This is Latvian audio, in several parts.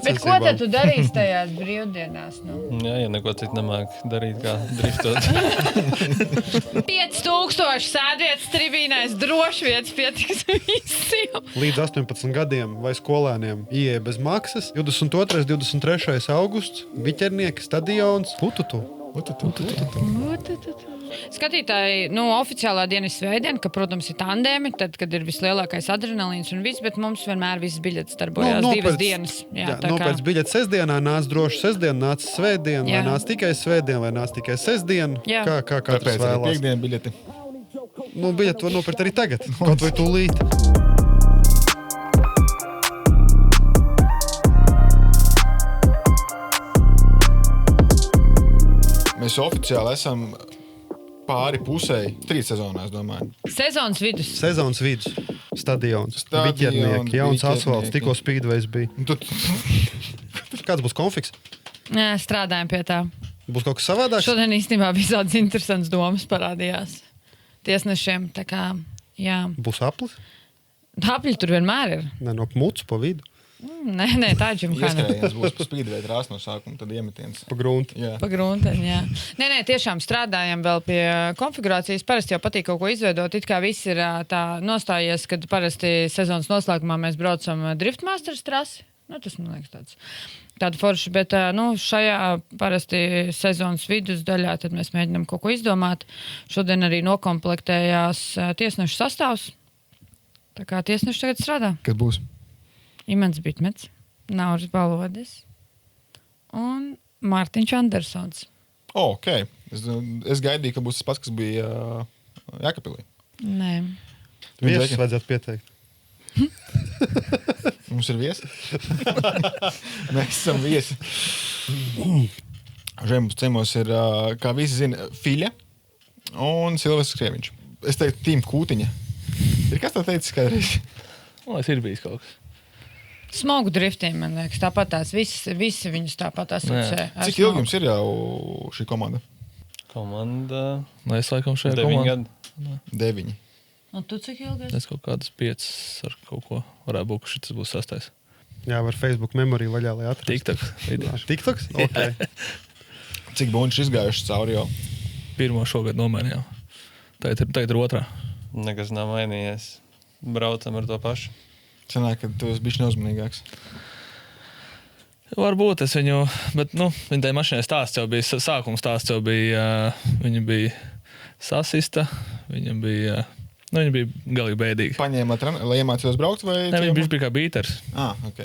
Bet ko tad tu darīsi tajās brīvdienās? Nu? Jā, ja neko citu nemāk darīt, kā driftot. 5000 sēdvietas tribīnēs, droši vietas pietiks visiem. Līdz 18 gadiem vai skolēniem ieeja bez maksas. 22. 23. augusts, Biķernieki stadions. Pututu. Skatītāji, oficiālā diena ir svētdiena, ka, protams, ir tandēmi, tad, kad ir vislielākais adrenalīns un viss, bet mums vienmēr visas biļetes darbojās divas dienas. Nopēc biļetes sestdienā, nāc droši sestdien, nāc svētdien, vai nāc tikai svētdien, vai nāc tikai sestdien. Kā katrs vēlās. Piekdienu biļeti. Biļeti var nopirkt arī tagad, kaut vai tūlīt. Mēs oficiāli esam pāri pusēji 3 sezonās, domāju. Sezonas vidus. Sezonas vidus. Stadions. Biķernieki. Jauns asfalts. Tikko Speedways bija. Kāds būs konfiks? Strādājam pie tā. Būs kaut kas savādāks? Šodien īstenībā visādas interesantas domas parādījās tiesnešiem. Tā kā, jā. Būs aplis? Apļi tur vienmēr ir. No mucu pa vidu. Nē, tā ir ģimkāna. Ieskrējiens būs pa Speedway trās no sākuma, tad iemetiens. Pa grunti. Pa grunteņu, jā. Nē, tiešām strādājam vēl pie konfigurācijas. Parasti jau patīk kaut ko izveidot. It kā viss ir tā nostājies, kad parasti sezonas noslēgumā mēs braucam Driftmasters trasi. Tas, man liekas, tāda forša. Bet šajā parasti sezonas vidus daļā tad mēs mēģinām kaut ko izdomāt. Šodien arī nokomplektējās tiesnešu sastāvs. Tā kā tiesneši tagad strādā. Kad būs? Imants Bitmets, Nauris Balodis un Mārtiņš Andersons. Ok. Es gaidīju, ka būs tas pats, kas bija Jēkabpilī. Nē. Viesus vajadzētu pieteikt. Mums ir viesi? Mēs esam viesi. Šeit mums ciemos ir, kā visi zina, Fiļa un Silvestris Krieviņš. Es teiktu, Tīm Kūtiņa. Ir kas tā teicis kādreiz? Es ir bijis kaut kas. Smogu driftiem, man liekas, tāpat tās visi viņus tāpat asociē. Cik ilgi jums ir jau šī komanda? Es laikam šajā 9 gadu. 9. Un tu cik ilgi? Es kaut kādas 5 ar kaut ko varētu būt, ka šis būs 6. Jā, var Facebook memory vaļā, lai atrastu. TikToks. TikToks? Ok. Cik bunči izgājuši cauri jau? Pirmo šogad nomainījām. Tagad ir otrā. Nekas nav mainījies. Braucam ar to pašu. Sanāk, ka tu esi bišķi neuzmanīgāks. Varbūt es viņu, bet, viņa tai mašīnai stāsts jau bija, sākums stāsts jau bija, viņa bija sasista, viņa bija galīgi bēdīga. Paņēmāt, lai iemācījos braukt vai? Ne, viņa bija kā bīters. Ok.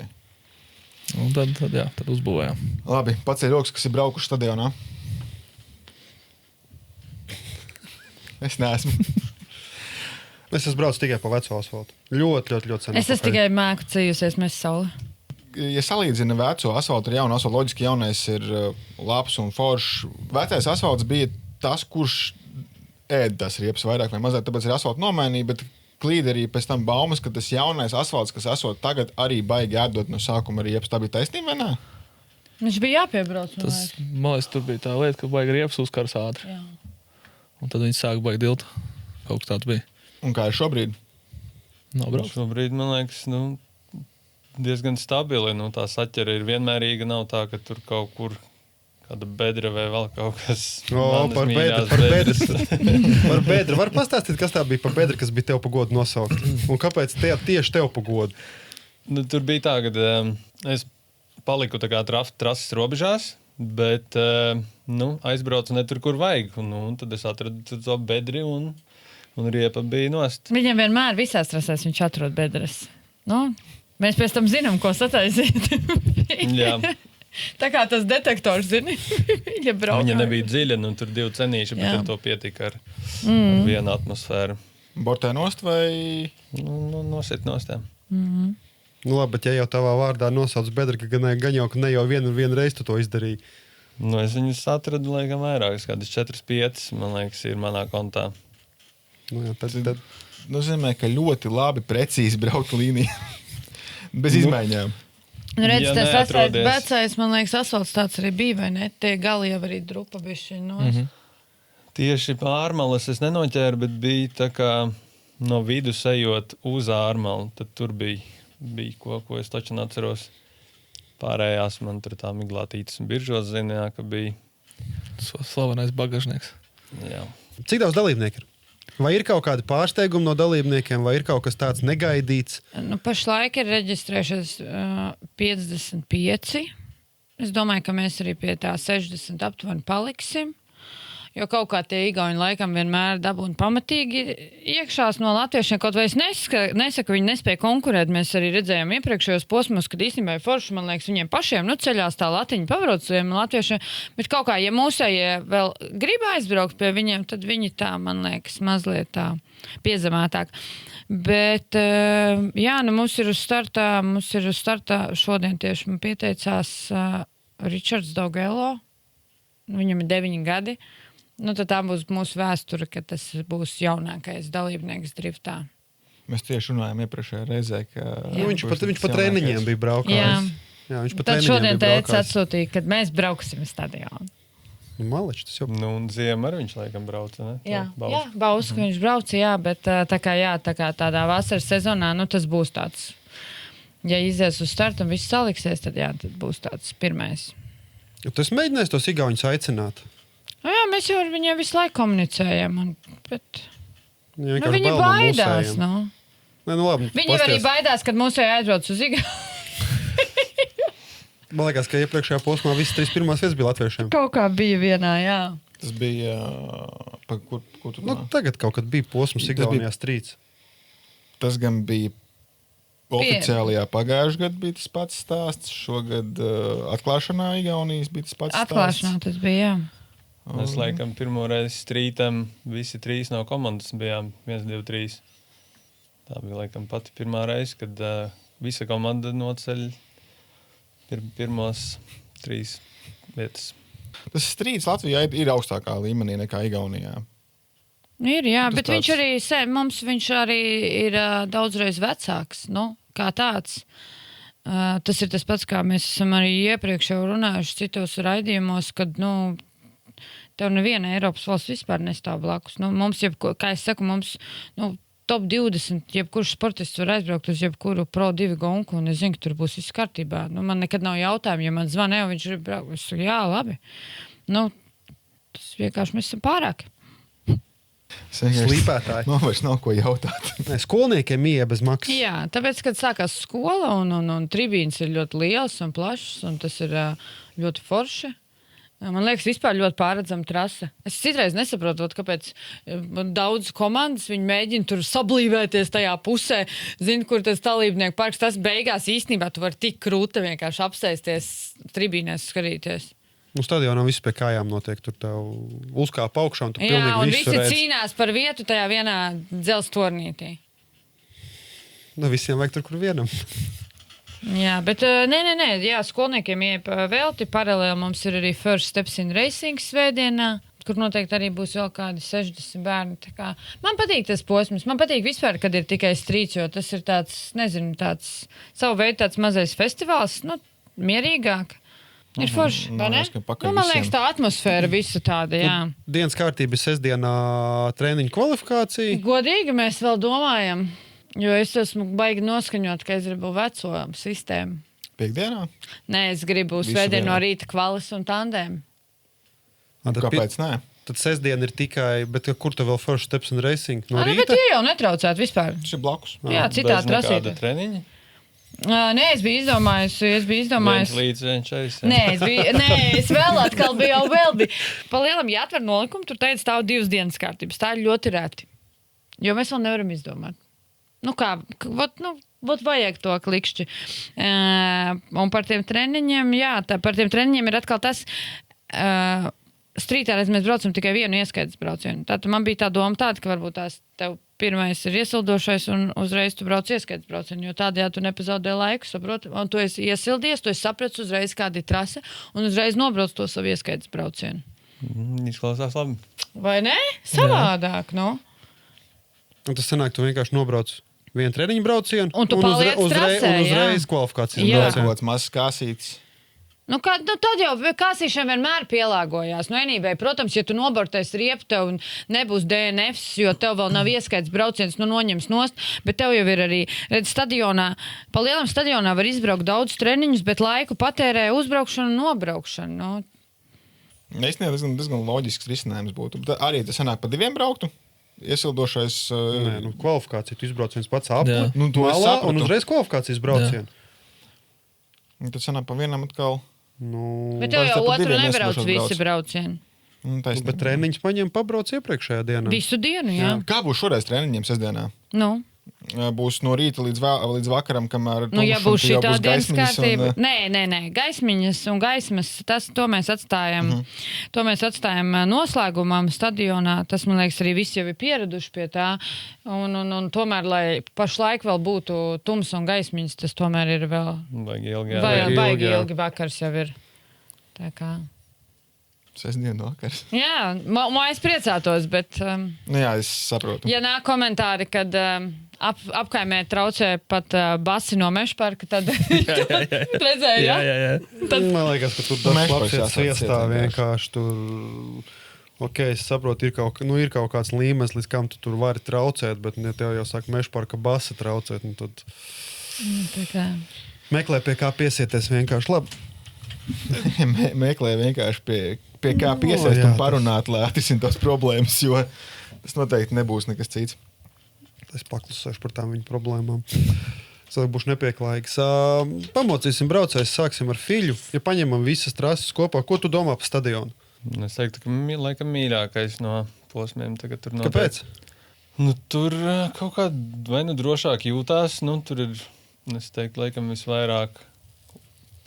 Un tad uzbūvējām. Labi, pats ir rokas, kas ir braukuši stadionā. Es neesmu. Es esmu braucis tikai pa veco asfaltu. Ļoti sen. Es tikai mēku cījusies mēs sauli. Ja salīdzina veco asfaltu ar jaunu asfaltu, loģiski jaunais ir labs un foršs. Vecais asfalts bija tas, kurš ēd tas riepas vairāk vai mazāk, tāpēc ir asfaltu nomainīja, bet klīd arī pēc tam baumas, ka tas jaunais asfalts, kas esot tagad, arī baigi ēdot no sākuma riepas. Tā bija taisnība, vai nē? Viņš bija jāpiebrauc. Man liekas, tur bija tā lieta, ka baigi riepas uzkars ātri. Jā. Un tad viņi sāka baigi dilt. Kaut kas tāds bija. Un kā ir šobrīd? Šobrīd, man liekas, diezgan stabili. Tā saķera ir vienmērīga. Nav tā, ka tur kaut kur kāda bedra vai vēl kaut kas. Par bedras. Par bedru. Var pastāstīt, kas tā bija par bedru, kas bija tev pa godu nosaukt? Un kāpēc tieši tev pa godu? Tur bija tā, ka es paliku tā kā trases robežās, bet aizbraucu ne tur, kur vajag. Un tad es atradu to bedri un riepa bija nost. Viņam vienmēr visās trasēs viņš atrod bedres. Mēs pēc tam zinām, ko sataisīt. Jā. Tā kā tas detektors, zini, viņa braukā. Viņa nebija dziļa, tur 2 cenīši, bet ar to pietika ar vienu atmosfēru. Bortē nost vai? Nosit nostēm. Labi, bet ja jau tavā vārdā nosauc bedra, ka gan jau vienu reizi tu to izdarīji. Es viņus atradu, laikam, vairākas, kādas 4-5, man liekas, ir manā kontā. Tas nozīmē, ka ļoti labi, precīzi braukt līniju. Bez izmaiņām. Redz, tas vecais, man liekas, asfalts tāds arī bija, vai ne? Tie gali jau arī drupa bišķiņ nos. Tieši ārmalas es nenoķēru, bet bija tā kā no vidus ejot uz ārmalu. Tad tur bija ko es taču atceros. pārējās man tur tā miglātītas un biržos zina, ka bija. Slavenais bagažnieks. Jā. Cik daudz dalībnieku ir? Vai ir kaut kādi pārsteigumi no dalībniekiem, vai ir kaut kas tāds negaidīts? Nu, pašlaik ir reģistrējušies 55. Es domāju, ka mēs arī pie tā 60 aptuveni paliksim. Jo kaut kā tie igauni laikam vienmēr dabūna pamatīgi iekšās no latviešiem. Kaut vai es nesaku, viņi nespēja konkurēt. Mēs arī redzējām iepriekšējos posmos, kad īstenībā ir forši, man liekas, viņiem pašiem ceļās tā latiņa pabrauc saviem latviešiem. Bet kaut kā, ja mūsējie vēl grib aizbraukt pie viņiem, tad viņi tā, man liekas, mazliet tā piezemētāk. Bet, jā, nu mums ir uz startā šodien tieši man pieteicās Ričards Daugelo. Viņam ir 9 gadi. Nu, tad tā būs mūsu vēsture, ka tas būs jaunākais dalībnieks driftā. Mēs tieši runājām iepriekšējā reizē, ka Viņš pa treniņiem bija braukājis. Jā, viņš pa Tad treniņiem šodien bija teica braukājis. atsūtīja, kad mēs brauksim stadionu. Nu, maleči, tas jau... Nu, un ziema arī viņš laikam brauca, ne? Jā, Bausku viņš brauca, jā, bet tā kā tādā vasaras sezonā, nu tas būs tāds, ja izies uz startu un viss saliksies, tad jā, tad būs tāds pirmais. Tu esi mēģinājis tos igauņus aicināt? Nu, jā, mēs jau ar viņiem visu laiku komunicējam, bet Ja nu, viņi baidās, nu. Nē, nu labi. Viņi arī baidās, kad mūsēji aizbrauc uz Igauni. Man liekas, ka iepriekšējā posmā visas 3 pirmās vietas bija latviešiem. Kaut kā bija vienā, jā. tas bija... Kur tu Nu, tagad kaut kad bija posms Igaunijā strīds. Tas gan bija oficiālajā pagājušajā gadā bija tas pats stāsts. Šogad atklāšanā Igaunijas bija tas pats stāsts. Atklāšanā tas bija, jā. Mēs laikam pirmo reizi strītam, visi 3 no komandas bijām 1, 2, 3. Tā bija laikam pati pirmā reize, kad visa komanda noceļ pirmos 3 vietas. Tas strīds Latvijā ir augstākā līmenī nekā Igaunijā. Ir, jā, Tas bet viņš arī ir daudzreiz vecāks, nu, kā tāds. Tas ir tas pats, kā mēs esam arī iepriekš jau runājuši citos raidījumos, kad, nu, tev neviena Eiropas valsts vispār nestāv blakus. Nu, mums, kā es saku, mums, nu, top 20, jebkurš sportists var aizbraukt uz jebkuru Pro 2 gonku, un es zinu, ka tur būs viss kārtībā. Nu, man nekad nav jautājumu, ja man zvanē, un viņš ir braukt. Es saku, jā, labi. Nu, tas vienkārši mēs esam pārāki. Slīpētāji. Man vairs nav ko jautāt. Nē, skolniekiem ieja bez maksas. Jā, tāpēc, kad sākās skola un tribīns ir ļoti liels un plašs, un tas ir ļoti forši. Man liekas, vispār ļoti pārredzama trase. Es citreiz nesaprotu, kāpēc daudz komandas viņi mēģina tur sablīvēties tajā pusē. Zinu, kur tas dalībnieku parks. Tas beigās īstenībā tu vari tik krūti vienkārši apsēsties tribīnēs skatīties. Nu, stadionā viss pie kājām notiek. Tur tev uzkāp augšā un tu Jā, pilnīgi un visu visi redz. cīnās par vietu tajā vienā dzelzs tornītī. Nu, visiem vajag tur, kur vienam. Jā, bet nē, jā, skolniekiem iep velti. Paralēli mums ir arī First Steps in Racing svētdienā, kur noteikti arī būs vēl kādi 60 bērni. Tā kā, man patīk tas posms. Man patīk vispār, kad ir tikai strīds, jo tas ir tāds, nezinu, tāds savu veidu tāds mazais festivāls, nu, mierīgāk. Ir forši, vai ne? Nu, man liekas, tā atmosfēra visu tāda, jā. Dienas kārtība ir sestdienā treniņu kvalifikācija. Godīgi mēs vēl domājam, jo es esmu baigi noskaņot, ka es gribu veco sistēmu. Piektdienā? Nē, es gribu Visu svētdien no dienu. rīta kvalis un tandēm. Kāpēc nē? Tad sestdiena ir tikai, bet kur tu vēl First Steps in Racing? No Bet rīta? tie jau netraucētu vispār. Tas ir blakus. Jā, citādi Bez nekāda prasīt. treniņa? Nē, es biju izdomājusi. Viens līdz 1,40. Nē, es vēl atkal biju. Pa lielam jāatver nolikumu, tur teica stāv 2 dienas kārtības. Tā ir ļoti reti. Jo mēs vēl nevaram izdomāt. Nu kā, būtu vajag to klikšķi. Un par tiem treniņiem, jā, par tiem treniņiem ir atkal tas... Strītā reiz mēs braucam tikai vienu ieskaitas braucienu. Tātad man bija tā doma tāda, ka varbūt tās tev pirmais ir iesildošais un uzreiz tu brauc ieskaitas braucienu, jo tādējādi tu nepazaudē laiku, saproti, un tu esi iesildies, tu esi sapratis uzreiz, kāda ir trase, un uzreiz nobrauc to savu ieskaitas braucienu. Izklausās labi. Vai ne? Savādāk, nu. Un tas sanāk, tu vienkārši nobrauc vienu treniņu braucienu Un tu paliec trasē, jā. uzreiz kvalifikācijas Jā. braucienu. Kaut kāds mazs kāsītis. Tad jau kāsīšana vienmēr pielāgojās. Vienībai, protams, ja tu nobortais riepu, tev nebūs DNFs, jo tev vēl nav ieskaits brauciens, noņems nost, bet tev jau ir arī, stadionā, pa lielam stadionā var izbraukt daudz treniņus, bet laiku patērē uzbraukšanu un nobraukšanu. Īstenībā diezgan loģisks risinājums būtu. Bet arī tas sanāk pa 2 brauktu. Iesildošais... Kvalifikācija. Tu izbrauc viens pats apli, to es sapratu. un uzreiz kvalifikācijas braucienu. Tad sanāk pa vienam atkal... Bet tev jau otru nebrauc visi braucieni. Bet treniņus paņem pabrauc iepriekšējā dienā. Visu dienu, jā. Kā būs šoreiz treniņiem sestdienā? Būs no rīta līdz vakaram, kamēr ja būs šī tā dienas gaismiņas kārtība. Nē. Gaismiņas un gaismas, to mēs atstājam. To mēs atstājam noslēgumam stadionā. Tas, man liekas, arī visi jau ir pieraduši pie tā. Un tomēr, lai pašlaik vēl būtu tums un gaismiņas, tas tomēr ir vēl... Baigi ilgi vakars jau ir. Tā kā... Sestdienu vakars. Jā, es priecātos, bet... Jā, es saprotu. Ja nāk komentāri, kad apkaimē traucē pat basi no Mešparka, tad redzēju, jā. Tad... Man liekas, ka tur dažs labs iestāv vienkārši tur... Ok, es saprotu, ir kaut kāds līmenis, līdz kam tu tur vari traucēt, bet ja tev jau saka Mešparka basa traucēt, tad... Meklē pie kā piesieties vienkārši labi. Meklē vienkārši pie kā piesēst un parunāt, lai atrisina tos problēmas, jo tas noteikti nebūs nekas cits. Es paklusēšu par tām viņu problēmām. Es būšu nepieklājīgs. Pamocīsim braucējus, sāksim ar Fiļu. Ja paņemam visas trases kopā, ko tu domā par stadionu? Es teiktu, ka laikam mīļākais no posmiem tagad tur notiek. Kāpēc? Tur kaut kā vai drošāk jūtās, tur ir, es teiktu, laikam visvairāk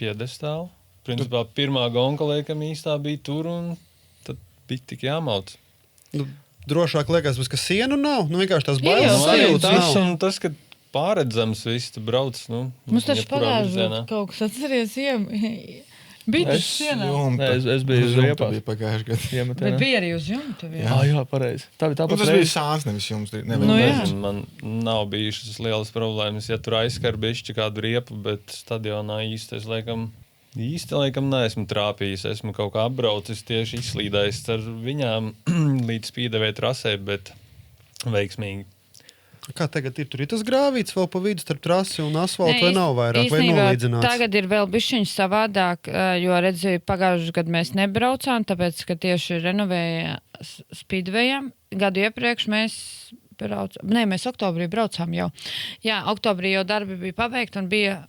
piedestāli. Principā pirmā gonka, laikam, īstā bija tur, un tad bija tik jāmauc. Drošāk liekas, ka sienu nav? Vienkārši tās bailes sajūtas nav. Un tas, ka pārredzams viss tu brauc, Mums taču pagājuši kaut kas atceries, bija tas sienā. Es biju uz jumta bija pagājuši gadu. Bet bija arī uz jumta. Jā, pareizi. Tas bija sāns, nevis jums. Man nav bijušas lielas problēmas, ja tur aizskar bišķi kādu riepu, bet stadionā īsti neesmu trāpījis. Esmu kaut kā apbraucis, tieši izslīdājis ar viņām līdz spīdevē trasē, bet veiksmīgi. Kā tagad ir? Tur ir tas grāvīts vēl pa vidu starp trasi un asfaltu, vai nav vairāk, vai nolīdzināts? Tagad ir vēl bišķiņš savādāk, jo redzēju, pagājuši gadu mēs nebraucām, tāpēc, ka tieši renovēja spīdvejam. Gadu iepriekš mēs mēs oktobrī braucām jau. Jā, oktobrī jau darbi bija pabeigti un bija...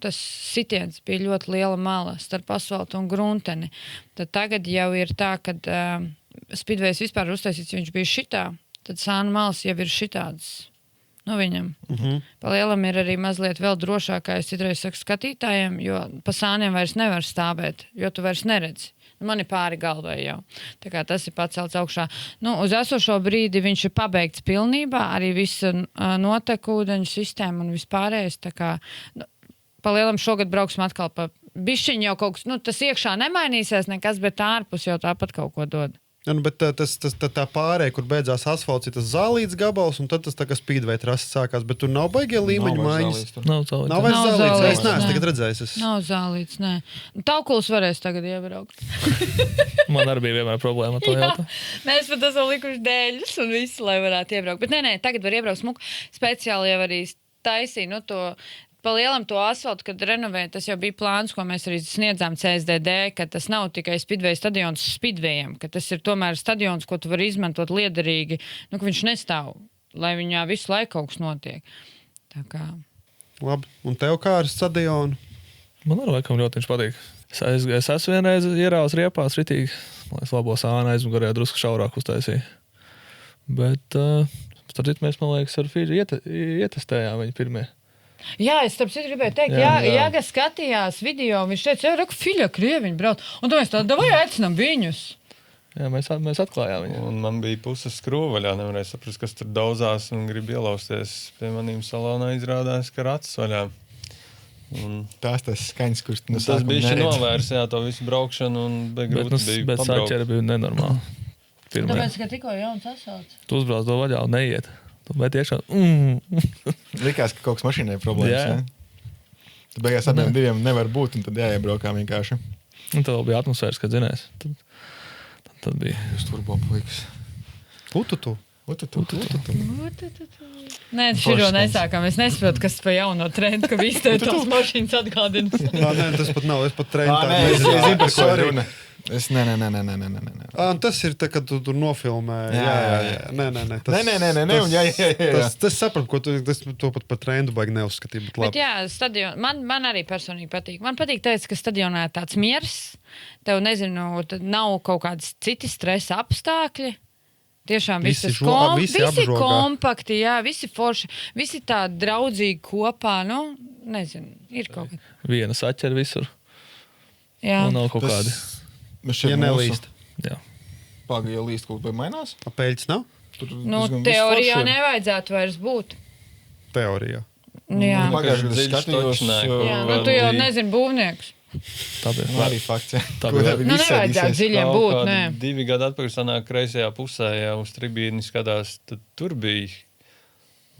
tas sitiens bija ļoti liela mala starp asfaltu un grunteni. Tad tagad jau ir tā, kad spidvejs vispār uztaisīts, viņš bija šitā, tad sānu malas jau ir šitādas. Viņam. Pa lielam ir arī mazliet vēl drošāk, kā es citreiz saku skatītājiem, jo pa sāniem vairs nevar stāvēt, jo tu vairs neredzi. Man ir pāri galvai jau. Tā kā tas ir pacelts augšā. Uz esošo brīdi viņš ir pabeigts pilnībā, arī visa notekūdeņu sistēma un vispārējais. Tā kā... Pa lielam šogad brauksim atkal pa bišķiņu jau kaut kas, tas iekšā nemainīsies nekas, bet ārpus jau tāpat kaut ko dod. Bet tā pārēja, kur beidzās asfalts, ir tas zālīts gabals, un tad tas tā kā spīdvei trasi sākās, bet tur nav baigie līmeņu maiņas. Nav vairs zālīts. Es neesmu tagad redzējis. Nav zālīts, nē. Taukuls varēs tagad iebraukt. Man arī bija vienmēr problēma ar to jautājumu. Mēs pat esam likuši dēļus un visu, lai varētu iebraukt. Bet nē, tagad var iebraukt smuku. Speciāli jau arī taisīja, to... Pa lielam to asfaltu, kad renovēja, tas jau bija plāns, ko mēs arī sniedzām CSDD, ka tas nav tikai spidveja stadions spidvejiem, ka tas ir tomēr stadions, ko tu vari izmantot liederīgi, ka viņš nestāv, lai viņā visu laiku kaut kas notiek. Tā kā... Labi, un tev kā ar stadionu? Man arī laikam ļoti viņš patīk. Es esmu vienreiz ierāvis riepās ritīgi, lai es labo sānu aizmugurē drusku šaurāk uztaisīju. Bet, starp citu, mēs, man liekas, ar Fīļu ietestējām viņu pirmie. Jā, es starp citu gribēju teikt, Jāga skatījās video, viņš teica, reku Fiļa, krieviņi brauc, un tad mēs tādu, vai aicinām viņus? Jā, mēs atklājām viņu. Un man bija puses skrūvaļā, nevarēja saprast, kas tur daudzās un grib ielausties. Pie manīm salonā izrādās, ka racis vaļā. Un tas skaņas, kurš tas bija novērs, to visu braukšanu, un grūti bija bet pabraukt. Sāķeri bija nenormāli. Tāpēc, ka tikko jauns asfalts. Tu uzbrauc to vaļā un neiet. Vai tiešām? Likās, ka kaut kas mašīnai problēmas, ne? Tad beigās abiem diviem nevar būt, un tad jāiebraukā vienkārši. Un tad vēl bija atmosfēras, kad zinājis. Tad bija. Jūs turbo puikas. Ututu. Nē, širo nesākām. Es nesaprotu, kas pa jauno trendu, ka visi tev tos mašīnas atgādina. Nē, tas pat nav. Es pat trendu Es zinu, par ko ir runa. Nē. Tas ir tā, kad tu tur nofilmē. Jā. Nē. Nē. Tas sapratu, ko tu to pat par trendu baigi neuzskatīji. Bet jā, stadion, man arī personīgi patīk. Man patīk teikt, ka stadionā ir tāds miers. Tev, nezinu, nav kaut kādas citi stresa apstākļi. Tiešām visi kompakti, jā, visi forši, visi tā draudzīgi kopā, nu, nezinu, ir kaut kā. Viena saķer visur. Jā. Un nav kaut kādi. Ja nelīst. Jā. Pagaid, ja līst kaut vai mainās? Peļķis nav? Nu, teorijā nevajadzētu vairs būt. Teorijā. Jā. Pagājuši, kad es skatījos... Jā, nu tu jau nezini būvnieks. Tā bija. Arī fakts, jā. Nu, nevajadzētu dziļiem būt, nē. 2 gadi atpakaļ sanāk kreisajā pusē, ja uz tribīni skatās, tad tur bija.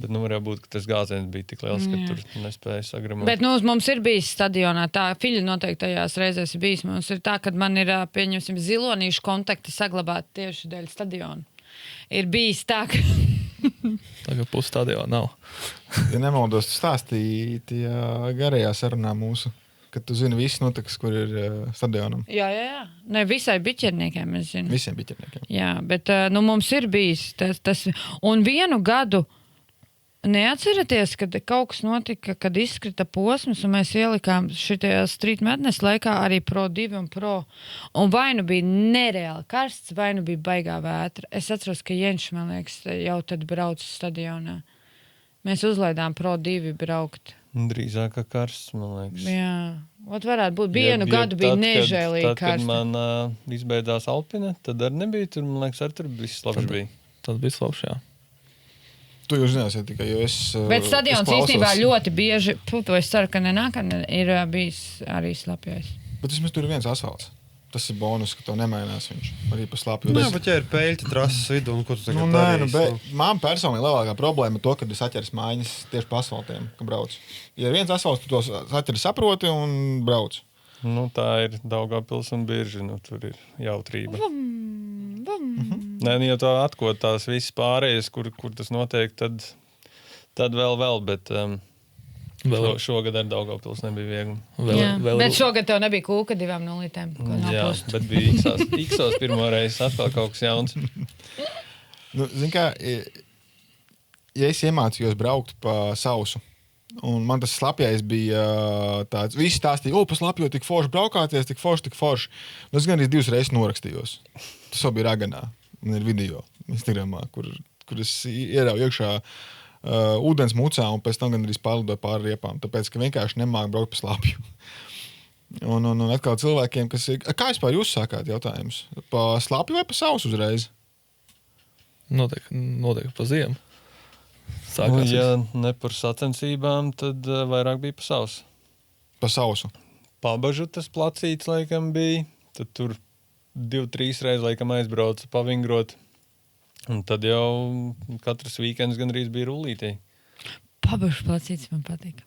Bet nu varēja būt, ka tas gāziens bija tik liels, ka tur nespēja sagramot. Bet nu, mums ir bijis stadionā tā, Fiļa noteikti tajās reizēs ir bijis. Mums ir tā, kad man ir, pieņemsim, zilonīšu kontakti saglabāti tieši dēļ stadionu. Ir bijis tā, ka... Tagad pus stadiona nav. Ja nemaldos, tu stāstīji tajā garajā sarunā mūsu, kad tu zini visu notikas, kur ir stadionam. Jā. Ne, visai biķerniekiem es zinu. Visiem biķerniekiem. Jā, bet nu, mums ir bijis tas. Un vienu gadu neatceraties, kad kaut kas notika, kad izkrita posms, un mēs ielikām šitajā Street Madness laikā arī Pro 2 un Pro. Un vai nu bija nereāli karsts, vai nu bija baigā vētra. Es atceros, ka Jenš, man liekas, jau tad brauc stadionā. Mēs uzlaidām Pro 2 braukt. Drīzāk kā karsts, man liekas. Jā, ot varētu būt. Vienu gadu bija nežēlīgi karsts. Kad man izbeidzās Alpina, tad arī nebija tur, man liekas, arī tur viss labs bija. Tad bija labs, jā. Tu jau zināsi tikai, jo es Bet stadions īstenībā ļoti bieži, to es ceru, ka nenākam, ir bijis arī slapjais. Bet vismaz tur ir viens asfalts. Tas ir bonus, ka to nemainās viņš arī pa slapju. Nē, bet ja ir peļķi trases vidu, un ko tu tagad darīsi? Man personīgi lielākā problēma ir to, ka es atķeras mājiņas tieši pa asfaltiem, ka brauc. Ja ir viens asfalts, tu tos atķeri saproti un brauc. Nu, tā ir Daugavpils un Birža, nu, tur ir jautrība. Nē, ja tu atkot tās visas pārējas, kur tas notiek, tad vēl, bet... Šogad ar Daugavpils nebija viegli. Bet šogad tev nebija kūka 2-0. Jā, bet bija Iksos pirmo reizi atkal kaut kas jauns. Nu, zin kā, ja es iemācījos braukt pa sausu, un man tas slapjais bija tāds, visi stāstīja, pa slapjo tik forši braukāties, tik forši. Nu, es gan arī 2 reizes norakstījos. Tas jau bija Raganā. Man ir video Instagramā, kur es ierauju iekšā ūdens mucā un pēc tam gan arī pārlidoju pāri riepām, tāpēc, ka vienkārši nemāk braukt pa slapju. Un atkal cilvēkiem, kas ir... Kā vispār jūs sākāt jautājumus? Pa slapju vai pa sausu uzreiz? Notiek pa ziemu. Ja ne par sacensībām, tad vairāk bija pa sausu. Pa sausu? Pabažu tas placīts, laikam, bija. Tad tur 2-3 reizes, laikam, aizbrauca pavingrot. Un tad jau katrs weekends gandrīz bija rullītī. Pabažu placīts man patīk.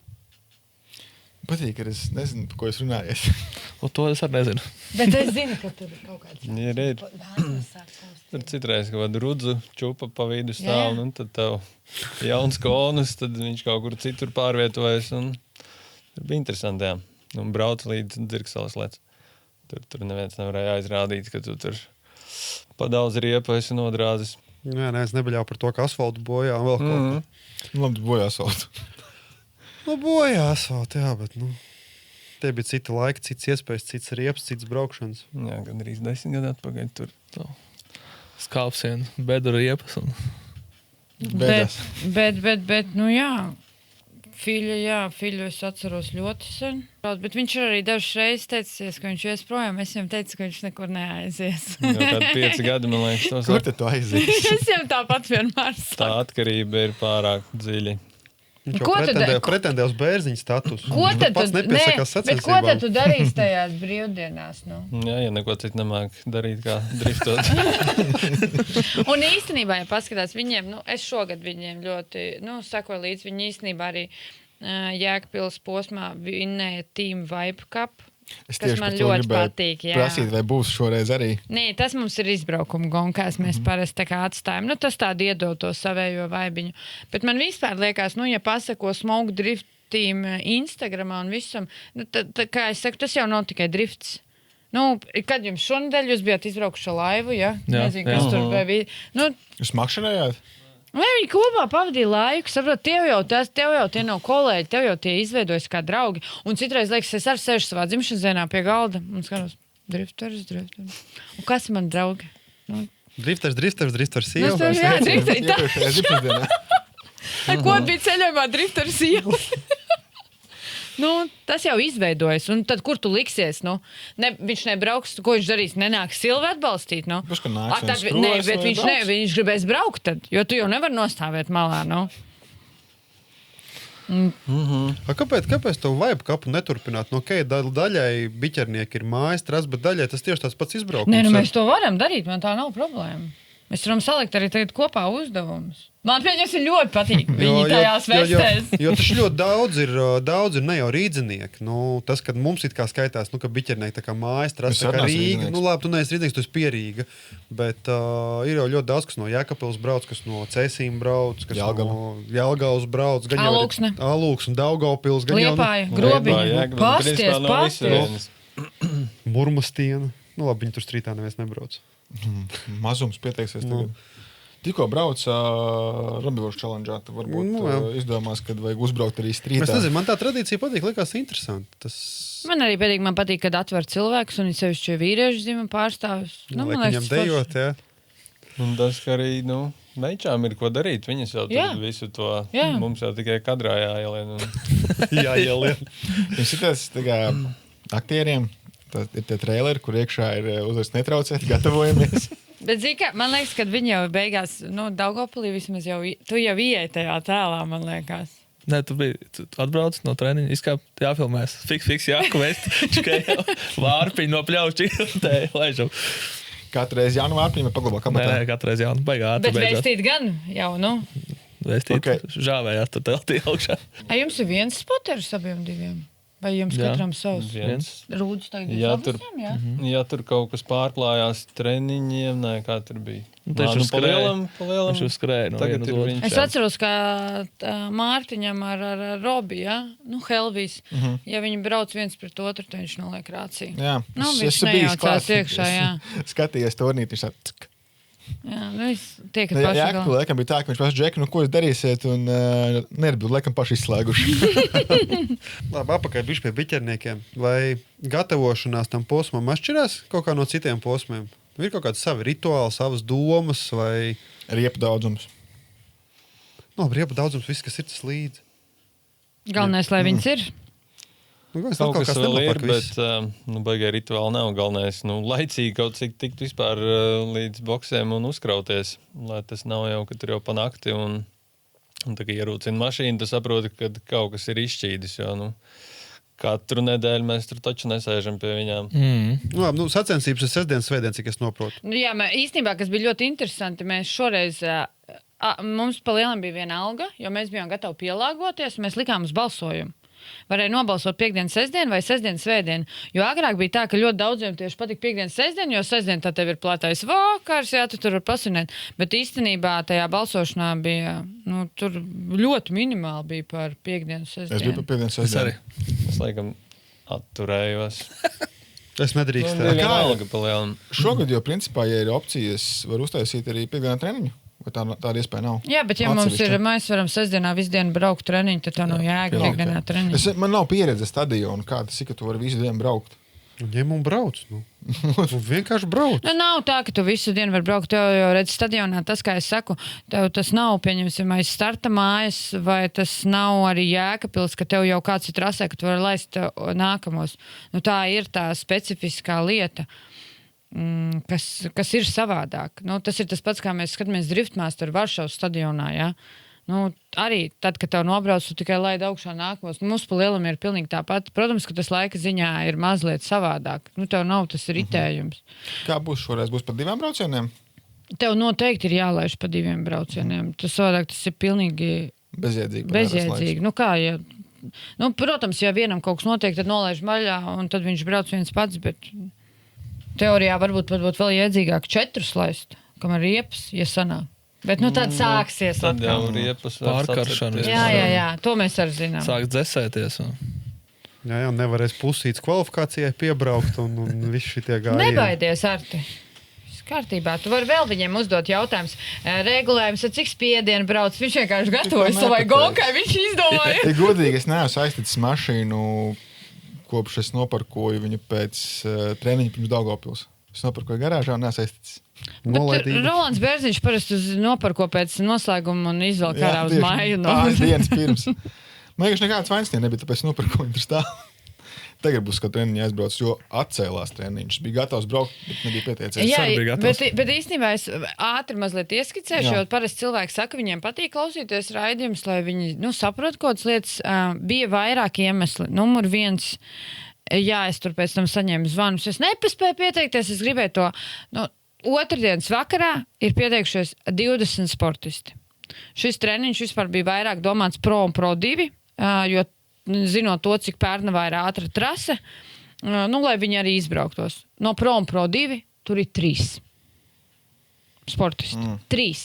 Patīk, ka es nezinu, par ko es runājies. Un to es arī nezinu. Bet es zinu, ka tur ir kaut kāds... Ir. Tur citreiz kaut kādu rudzu čupa pa vidu stāv, un tad tev jauns konus, tad viņš kaut kur citur pārvietojas. Un tur bija interesanti, jā. Un brauc līdz Dzirksalas lec. Tur neviens nevarēja aizrādīt, ka tu tur pa daudz riepa esi nodrāzis. Jā, es nebaļāju par to, ka asfaltu bojā un vēl kaut ko. Labi, bojā asfaltu. Bojā asfaltu, jā, bet, tie bija citi laiki, cits iespējas, cits riepas, cits braukšanas. Jā, gandrīz 10 gadu atpakaļ tur. Skāpsien, bedra riepas un... Bet, nu jā. Fiļu es atceros ļoti sen. Bet viņš arī dažas reizes teicies, ka viņš ies projām. Es viņam teicu, ka viņš nekur neaizies. Jau kādi 5 gadi, man liekas. Kur te tu aizies? Es jau tāpat vienmēr saku. Tā atkarība ir pārāk dziļi. Viņš jau pretendē uz bērziņu statusu. Ko tad pats nepiesakās bet ko tad tu darīsi tajās brīvdienās? Nu? Jā, ja neko citu nemāk darīt, kā driftot. Un īstenībā, ja paskatās viņiem, es šogad viņiem ļoti, sekoju līdz, viņi īstenībā arī Jēkabpils posmā vinnēja Team Vibe Cup. Es Kas tieši man par to ļoti gribēju patīk, jā. prasīt, vai būs šoreiz arī. Nē, tas mums ir izbraukuma gonkās, mēs parasti tā kā atstājam. Nu, tas tādu iedod to savējo vaibiņu. Bet man vispār liekas, ja pasako Smoke Drift Team Instagramā un visam, nu, kā es saku, tas jau nav tikai drifts. Nu, kad jums šonadēļ jūs bijāt izbraukuši ar laivu, ja? Nezinu, kas tur vai bija. Nu, Jūs makšanējāt? Vai viņi kopā pavadīja laiku? Saprot, tev jau tie nav kolēģi, tev jau tie izveidojas kā draugi. Un citreiz liekas, es arī sēžu savā dzimšanas dienā pie galda un skatos, drifters. Un kas man draugi? Nu, Drifters sieva. jā, drifters. Iepriekšējā dzimšanas dienā. Ar ko bija ceļojumā drifters iela? Nu, tas jau izveidojas. Un tad, kur tu liksies? Nu, viņš nebrauks, ko viņš darīs? Nenāks Silvi atbalstīt. Nu. Puš, ka nāks viens Nē, skrūvēs bet vai viņš gribēs braukt, tad, jo tu jau nevari nostāvēt malā. Nu. Kāpēc tev vajag kapu neturpināt? No daļai biķernieki ir mājas, bet daļai tas tieši tāds pats izbraukums. Nē, nu, mēs to varam darīt, man tā nav problēma. Mēs varam salikt arī tagad kopā uzdevumus. Man pieņems ir ļoti patīk viņi tajās vestēs. Jo taču ļoti daudz ir ne jau rīdzinieki. Nu, tas, kad mums it kā skaitās, ka biķernieki tā kā mājas, tas tā kā Rīga. Nu, labi, tu neesi rīdzinieks, tu esi Pierīga. Bet ir jau ļoti daudz, kas no Jēkabpils brauc, kas no Cēsīm brauc, kas no Jelgavas brauc. Alūksne, Daugavpils. Liepāja, Grobiņa. Pasties. Murmastiena. Nu, labi, viņi tur strītā neviens nebrauc. Mazums pieteiksies tagad. Tikko brauc Robivors challenge, tad varbūt izdomās, kad vajag uzbraukt arī strītā. Es nezinu, man tā tradīcija patīk, likās interesanti. Man arī patīk, kad atver cilvēkus un sevišķi vīriešu dzimuma pārstāvis. Nu, man liekas, viņam dejot, jā. Un tas, ka arī, meičām ir ko darīt. Viņas jau tur visu to, mums jau tikai kadrā jāielien. Jāielien. Jums ir tas, tā kā aktieriem, ir tie traileri, kur iekšā ir uzvars netraucēt, gatavojamies. Bet, zini, man liekas, ka viņi jau beigās, Daugavpilī vismaz tu jau ieej tajā tēlā, man liekas. Nē, tu atbrauc no treniņa, izkāp jāfilmēs. Fiks, jākavest, čkai vārpiņu no pļaušķi, te laižam. Katru reizi jaunu vārpiņu vai paglabā kabatā? Nē, katru reizi jaunu, baigā ātri Bet beidzās. vēstīt gan jau, Vēstīt, žāvējās, tad teltī augšā. A jums ir viens spoteris abiem diviem? Vai jums katram savs? Rūdus tagad ja tur kaut kas pārklājās treniņiem, kā tur bija. Viņš uzskrēja no viena uz otru. Es atceros, ka Mārtiņam ar Robi, Helvijs, ja viņi brauc viens pret otru, tad viņš noliek rāciju. Jā, viņš nejaucās iekšā, jā. Skatījies turnīt, viņš tā... Jā, tiekat paši galā. Jā, laikam bija tā, ka viņš paši Džeki, ko jūs darīsiet, un neradu, laikam paši izslēguši. Labi, apakaļ bišķi pie biķerniekiem. Vai gatavošanās tam posmam atšķirās kaut kā no citiem posmiem? Ir kaut kāds savi rituāli, savas domas vai... Riepu daudzums. Riepu daudzums, viss, kas ir tas līdzi. Galvenais, lai viņas ir. Kaut kas vēl ir, bet baigai rituāli nav. Galvenais, laicīgi kaut cik tikt vispār līdz boksēm un uzkrauties. Lai tas nav jau, ka tur jau pa nakti un tā kā ierūcina mašīnu, tu saproti, ka kaut kas ir izšķīdis, jo, katru nedēļu mēs tur taču nesēžam pie viņām. Sacensības ir sestdienas, svētdienas, cik es noprotu. Jā, īstenībā, kas bija ļoti interesanti, mēs šoreiz, mums pa lielam bija viena alga, jo mēs bijām gatavi pielāgoties, mēs likām uz balsojumu. Varēja nobalsot piekdienu, sestdienu vai sestdienu, svētdienu. Jo agrāk bija tā, ka ļoti daudziem tieši patika piekdienu, sestdienu, jo sestdienu tā tev ir plātais vakars, jā, tu tur var pasvinēt. Bet īstenībā tajā balsošanā bija, tur ļoti minimāli bija par piekdienu, sestdienu. Es biju par piekdienu, sestdienu. Es laikam atturējos. Es nedrīkstu. Kā alga pa lielam? Šogad jau principā, ja ir opcijas, var uztaisīt arī piekdienā treniņu. Vai tāda iespēja nav? Jā, bet ja mums ir, mēs varam sestdienā visu dienu braukt treniņu, tad tā nav jēga piekdienā treniņu. Man nav pieredze stadionu, kā tas ir, ka tu vari visu dienu braukt. Ņem un brauc. Vienkārši brauc. Nav tā, ka tu visu dienu vari braukt. Tev jau redz stadionā tas, kā es saku, tev tas nav, pieņemsim, aiz starta mājas, vai tas nav arī Jēkabpils, ka tev jau kāds ir trasē, ka tu vari laist nākamos. Tā ir tā specifiskā lieta. Kas ir savādāk. Tas ir tas pats, kā mēs skatāmies Driftmaster Varšavas stadionā. Ja? Arī tad, kad tev nobrauc, tu tikai laid augšā nākamos. Mums pa lielam ir pilnīgi tāpat. Protams, ka tas laika ziņā ir mazliet savādāk. Tev nav tas ritējums. Kā būs šoreiz? Būs pa 2 braucieniem? Tev noteikti ir jālaiž pa 2 braucieniem. Tas savādāk tas ir pilnīgi bezjēdzīgi. Kā, ja protams, ja vienam kaut kas notiek, tad nolaiž maļā, un tad viņš brauc viens pats, bet teorijā varbūt vēl iedzīgāk 4 laist, kamēr riepas, ja sanāk. Bet, tad sāksies. Tad jau riepas pārkaršana. Jā, to mēs arī zinām. Sāks dzesēties. Jā, nevarēs pusītas kvalifikācijai piebraukt un visi šitie gājieni. Nebaidies, Arti. Kārtībā. Tu vari vēl viņiem uzdot jautājumus. Regulējums, cik spiedienu brauc. Viņš vienkārši gatavojas savai golkai, viņš izdomāja. Ja godīgi, es neesmu saistīts mašīnu, kopš es noparkoju viņu pēc treniņa pirms Daugavpils. Es noparkoju garāžā un nesaistīts. Rolands Bērziņš parasti noparko pēc noslēguma un izvelk ārā uz māju. Pāris dienas pirms. Man vienkārši nekāds vainas nebija, tāpēc noparkoju tur stāv. Tagad būs, ka treniņš aizbrauc, jo atcēlās treniņš. Bija gatavs braukt, bet nebija pieteicies. Jā, bet īstenībā es ātri mazliet ieskicēšu, jo parasti cilvēki saka, viņiem patīk klausīties raidījumus, lai viņi saprot kādas lietas. Bija vairāk iemesli. Numur 1, es tur pēc tam saņēmu zvanus. Es nepaspēju pieteikties, es gribēju to. Otrdienas vakarā ir pieteikušies 20 sportisti. Šis treniņš vispār bija vairāk domāts Pro un Pro 2, jo zinot to, cik Pērnavā ir ātra trase, lai viņi arī izbrauktos. No Pro un Pro 2 tur ir 3 sportisti. 3.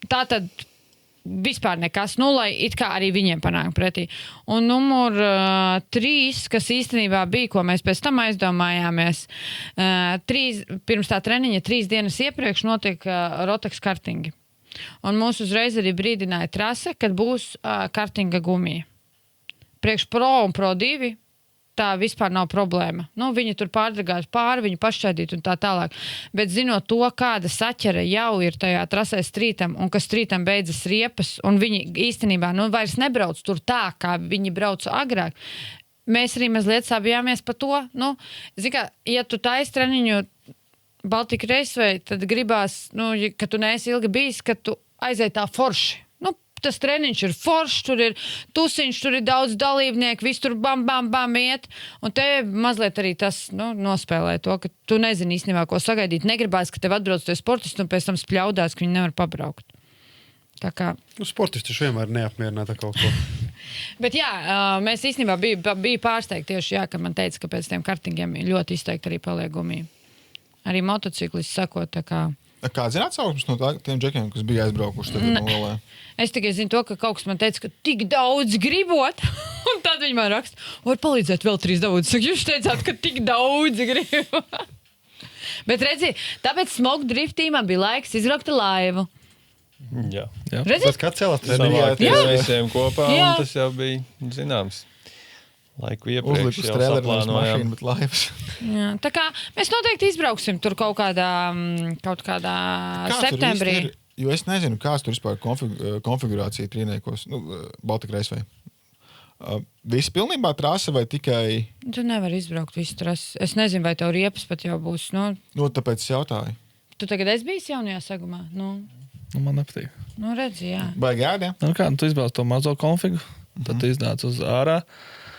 Tātad vispār nekas, lai it kā arī viņiem panāk pretī. Un numur 3, kas īstenībā bija, ko mēs pēc tam aizdomājāmies, pirms tā treniņa 3 dienas iepriekš notiek Rotax kartingi. Un mūs uzreiz arī brīdināja trase, kad būs kartinga gumija. Priekš Pro un Pro 2 tā vispār nav problēma. Viņi tur pārdragās pāri, viņi pašķaidīt un tā tālāk. Bet zinot to, kāda saķere jau ir tajā trasē strītam, un ka strītam beidzas riepas, un viņi īstenībā vairs nebrauc tur tā, kā viņi brauca agrāk, mēs arī mazliet sabijāmies par to. Kā, ja tu taisi treniņu Baltika Raceway, tad gribās, ka tu neesi ilgi bijis, ka tu aizēji tā forši. Tas treniņš ir foršs, tur ir tusiņš, tur ir daudz dalībnieku, viss tur bam, bam, bam iet. Un te mazliet arī tas nospēlē to, ka tu nezini īstenībā, ko sagaidīt. Negribās, ka tev atbrauc tie sportisti un pēc tam spļaudās, ka viņi nevar pabraukt. Tā kā... Sportisti vienmēr neapmierināta kaut ko. Bet jā, mēs īstenībā bija pārsteigti tieši, ka man teica, ka pēc tiem kartingiem ļoti izteikti arī paliegumi. Arī motociklisti sakot, tā kā... Kāds ir atsauksmes no tiem džekiem, kas bija aizbraukuši tagad nolē? Es tikai zinu to, ka kaut kas man teica, ka tik daudz gribot, un tad viņi man raksta, var palīdzēt vēl 3 daudz. Saka, jūs teicāt, ka tik daudz gribot. Bet redzi, tāpēc Smoke Drift tīmam bija laiks izraukt laivu. Jā. Redzi? Tas kā cēlās treniņā visiem kopā, un tas jau bija zināms. Laiku iepriekš jau saplānojām. Bet laivas. Jā, tā kā mēs noteikti izbrauksim tur kaut kādā septembrī. Jo es nezinu, kāds tur vispār konfigurācija trīniekos, Baltika Raceway. Visi pilnībā trasa vai tikai... Tu nevari izbraukt visu trasi. Es nezinu, vai tev riepas pat jau būs. Tāpēc es jautāju. Tu tagad esi bijis jaunajā sagumā? Man nepatīk. Redzi, jā. Baigi ēd, jā? Tu izbrauc to mazo konfigu, tad tu iznāc uz ārā.